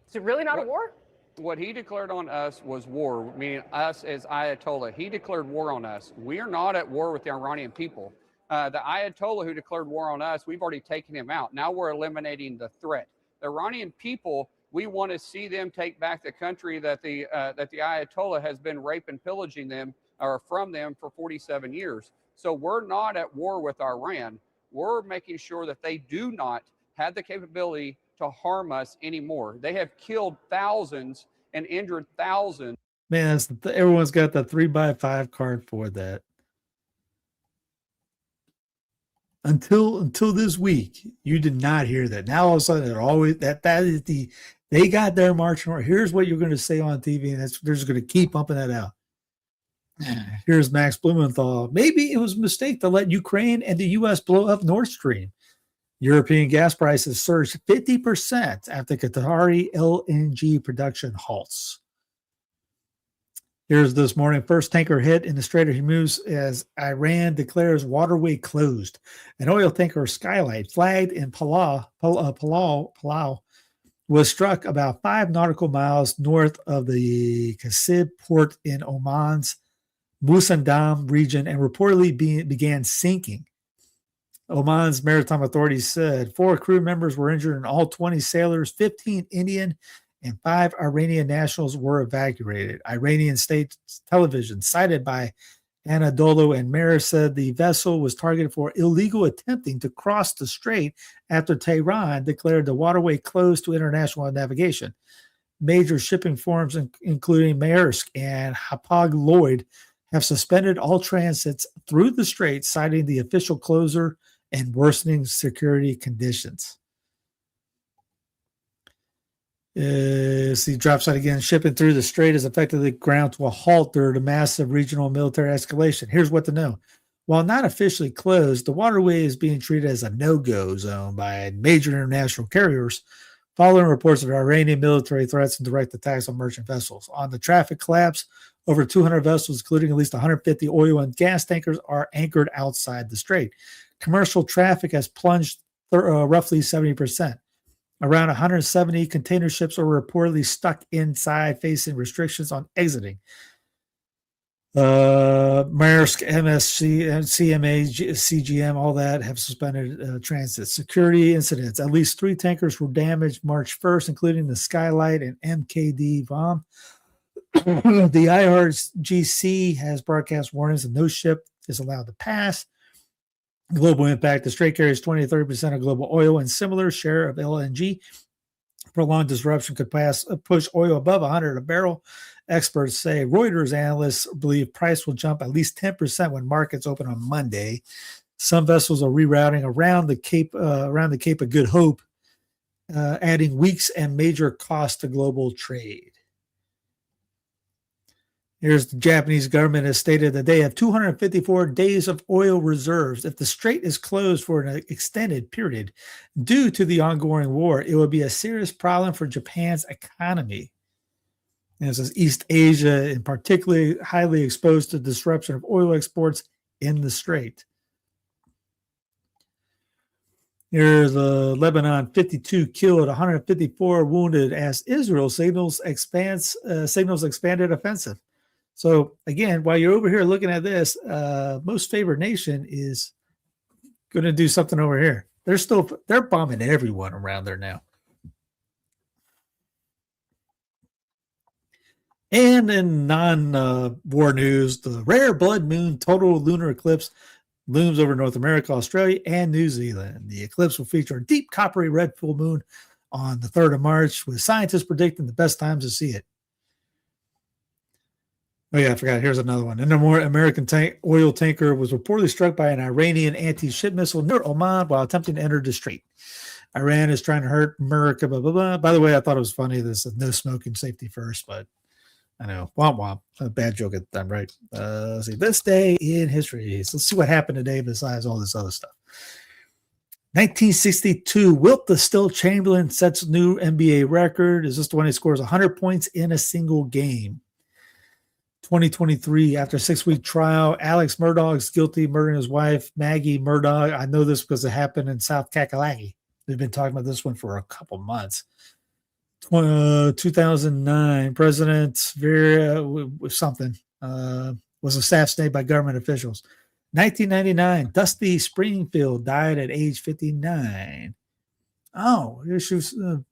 Is it really not a war? What he declared on us was war, meaning us as Ayatollah. He declared war on us. We are not at war with the Iranian people. The Ayatollah who declared war on us, we've already taken him out. Now we're eliminating the threat. The Iranian people, we want to see them take back the country that the Ayatollah has been raping and pillaging them or from them for 47 years. So we're not at war with Iran. We're making sure that they do not have the capability to harm us anymore. They have killed thousands and injured thousands. Man, everyone's got the 3x5 card for that. Until this week, you did not hear that. Now all of a sudden, they're always that is they got their marching order. Here's what you're going to say on TV, and they're just going to keep pumping that out. Here's Max Blumenthal. Maybe it was a mistake to let Ukraine and the U.S. blow up Nord Stream. European gas prices surged 50% after Qatari LNG production halts. Here's this morning. First tanker hit in the Strait of Hormuz as Iran declares waterway closed. An oil tanker Skylight flagged in Palau was struck about 5 nautical miles north of the Qasib port in Oman's Musandam region and reportedly began sinking. Oman's maritime authorities said 4 crew members were injured and all 20 sailors, 15 Indian and 5 Iranian nationals were evacuated. Iranian state television, cited by Anadolu and Mer, said the vessel was targeted for illegal attempting to cross the strait after Tehran declared the waterway closed to international navigation. Major shipping firms, including Maersk and Hapag-Lloyd, have suspended all transits through the strait, citing the official closure and worsening security conditions. See, drops out again. Shipping through the strait is effectively ground to a halt due to massive regional military escalation. Here's what to know. While not officially closed, the waterway is being treated as a no-go zone by major international carriers, following reports of Iranian military threats and direct attacks on merchant vessels. On the traffic collapse, over 200 vessels, including at least 150 oil and gas tankers, are anchored outside the strait. Commercial traffic has plunged roughly 70%. Around 170 container ships are reportedly stuck inside, facing restrictions on exiting. Maersk, MSC, CMA, CGM, all that have suspended transit. Security incidents. At least 3 tankers were damaged March 1st, including the Skylight and MKD Vom. The IRGC has broadcast warnings that no ship is allowed to pass. Global impact. The strait carries 20 to 30% of global oil and similar share of LNG. Prolonged disruption could push oil above 100 a barrel. Experts say Reuters analysts believe price will jump at least 10% when markets open on Monday. Some vessels are rerouting around the Cape of Good Hope, adding weeks and major costs to global trade. Here's the Japanese government has stated that they have 254 days of oil reserves. If the strait is closed for an extended period due to the ongoing war, it would be a serious problem for Japan's economy. And it says East Asia, in particular, highly exposed to disruption of oil exports in the strait. Here's Lebanon, 52 killed, 154 wounded as Israel signals expanded offensive. So again, while you're over here looking at this, most favored nation is going to do something over here. They're bombing everyone around there now. And in non-war news, the rare blood moon total lunar eclipse looms over North America, Australia, and New Zealand. The eclipse will feature a deep coppery red full moon on the 3rd of March, with scientists predicting the best times to see it. Oh, yeah, I forgot. Here's another one. An American oil tanker was reportedly struck by an Iranian anti-ship missile near Oman while attempting to enter the strait. Iran is trying to hurt America, blah, blah, blah. By the way, I thought it was funny. This is no smoking, safety first, but I know. Womp womp. A bad joke at the time, right? Let's see. This day in history. So let's see what happened today besides all this other stuff. 1962, Wilt the Still Chamberlain sets new NBA record. Is this the one he scores 100 points in a single game? 2023, after a 6-week trial, Alex Murdaugh's guilty of murdering his wife, Maggie Murdaugh. I know this because it happened in South Kakalaki. We've been talking about this one for a couple months. 2009, President something was assassinated by government officials. 1999, Dusty Springfield died at age 59. Oh, here she was. The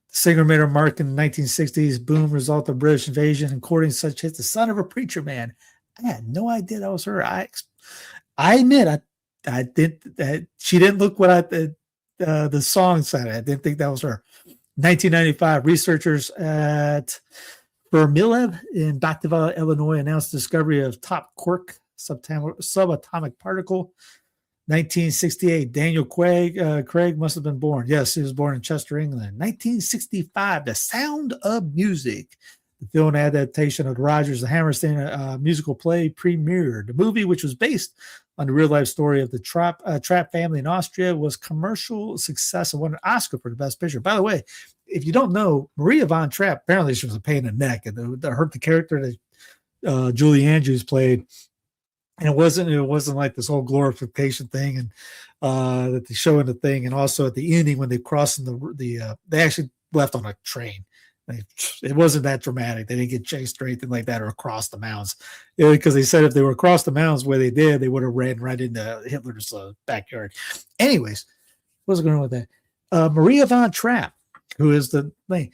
singer made her mark in the 1960s. Boom, result of British invasion and courting such hits. The son of a preacher man. I had no idea that was her. I admit I did that. She didn't look what the song said. I didn't think that was her. 1995, researchers at Paramilitary in Batavia, Illinois, announced the discovery of top quark subatomic particle. 1968, Daniel Craig must have been born. Yes, he was born in Chester, England. 1965, The Sound of Music, the film adaptation of Rodgers and Hammerstein musical play, premiered. The movie, which was based on the real-life story of the Trapp family in Austria, was commercial success and won an Oscar for the Best Picture. By the way, if you don't know, Maria von Trapp, apparently she was a pain in the neck, and that hurt the character that Julie Andrews played. And it wasn't like this whole glorification thing, and that they show in the thing, and also at the ending when they crossed they actually left on a train. It wasn't that dramatic. They didn't get chased or anything like that or across the mountains, because they said if they were across the mountains where they did, they would have ran right into Hitler's backyard. Anyways, what's going on with that? Maria von Trapp, who is the thing.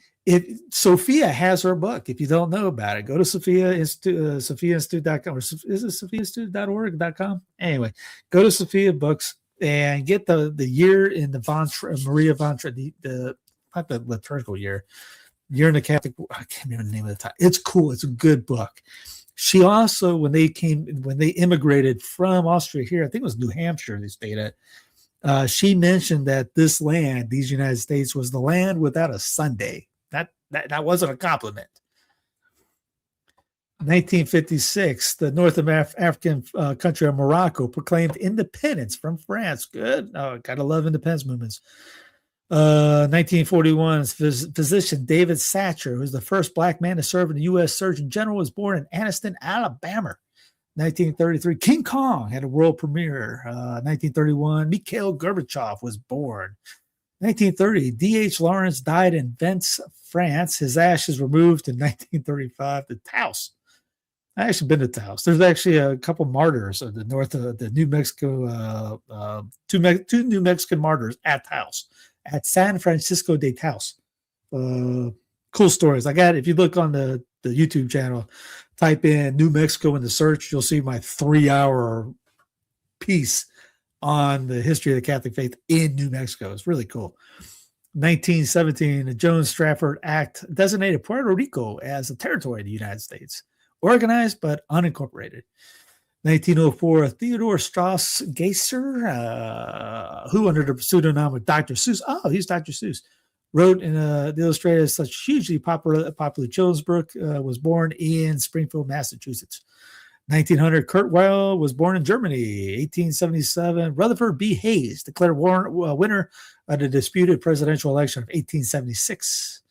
Sophia has her book. If you don't know about it, go to Sophia Institute, SophiaInstitute.com, or is it SophiaInstitute.org.com? Anyway, go to Sophia Books and get the year in the Maria von Trapp, not the liturgical year in the Catholic. I can't remember the name of the title. It's cool. It's a good book. She also, when they immigrated from Austria here, I think it was New Hampshire they stayed at. She mentioned that this land, these United States, was the land without a Sunday. That wasn't a compliment. 1956, the North African country of Morocco proclaimed independence from France. Good. Oh, gotta love independence movements. 1941, physician David Satcher, who's the first black man to serve in the U.S. Surgeon General, was born in Anniston, Alabama. 1933, King Kong had a world premiere. 1931, Mikhail Gorbachev was born. 1930, D.H. Lawrence died in Vence, France. His ashes were moved in 1935 to Taos. I've actually been to Taos. There's actually a couple martyrs of the north of the New Mexico, two New Mexican martyrs at Taos, at San Francisco de Taos. Cool stories. I got, if you look on the YouTube channel, type in New Mexico in the search, you'll see my 3-hour piece on the history of the Catholic faith in New Mexico. It's really cool. 1917, the Jones-Strafford Act designated Puerto Rico as a territory of the United States, organized but unincorporated. 1904, Theodore Strauss Geisser, who under the pseudonym of Dr. Seuss, he's Dr. Seuss, wrote in the Illustrated such hugely popular children's book, was born in Springfield, Massachusetts. 1900, Kurt Weill was born in Germany. 1877, Rutherford B. Hayes declared winner of the disputed presidential election of 1876.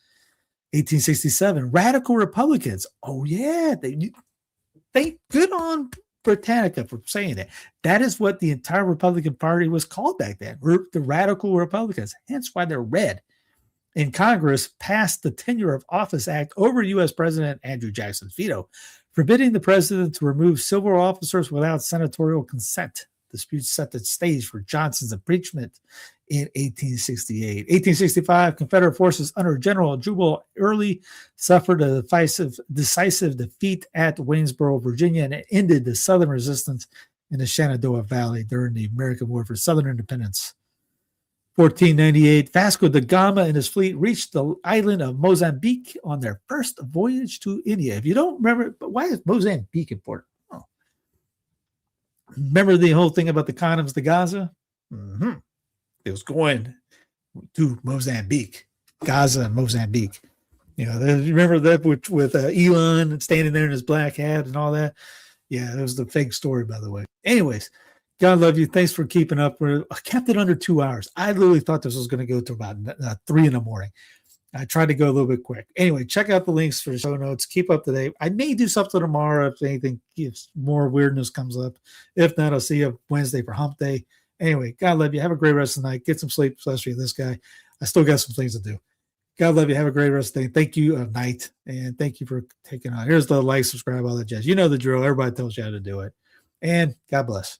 1867, radical Republicans. Oh yeah, they good on Britannica for saying that. That is what the entire Republican Party was called back then. The radical Republicans. Hence why they're red. In Congress, passed the Tenure of Office Act over U.S. President Andrew Jackson's veto, forbidding the president to remove civil officers without senatorial consent. Dispute set the stage for Johnson's impeachment in 1868. 1865, Confederate forces under General Jubal Early suffered a decisive defeat at Waynesboro, Virginia, and it ended the Southern resistance in the Shenandoah Valley during the American War for Southern Independence. 1498, Vasco da Gama and his fleet reached the island of Mozambique on their first voyage to India. If you don't remember, but why is Mozambique important? Oh. Remember the whole thing about the condoms to Gaza? Mm-hmm. It was going to Mozambique, Gaza and Mozambique. You know, remember that with Elon standing there in his black hat and all that? Yeah, that was the fake story, by the way. Anyways, God love you. Thanks for keeping up. I kept it under 2 hours. I literally thought this was going to go to about 3 in the morning. I tried to go a little bit quick. Anyway, check out the links for the show notes. Keep up to date. I may do something tomorrow if anything, if more weirdness comes up. If not, I'll see you Wednesday for Hump Day. Anyway, God love you. Have a great rest of the night. Get some sleep, especially this guy. I still got some things to do. God love you. Have a great rest of the day. Thank you, Knight. And thank you for taking on. Here's the like, subscribe, all that jazz. You know the drill. Everybody tells you how to do it. And God bless.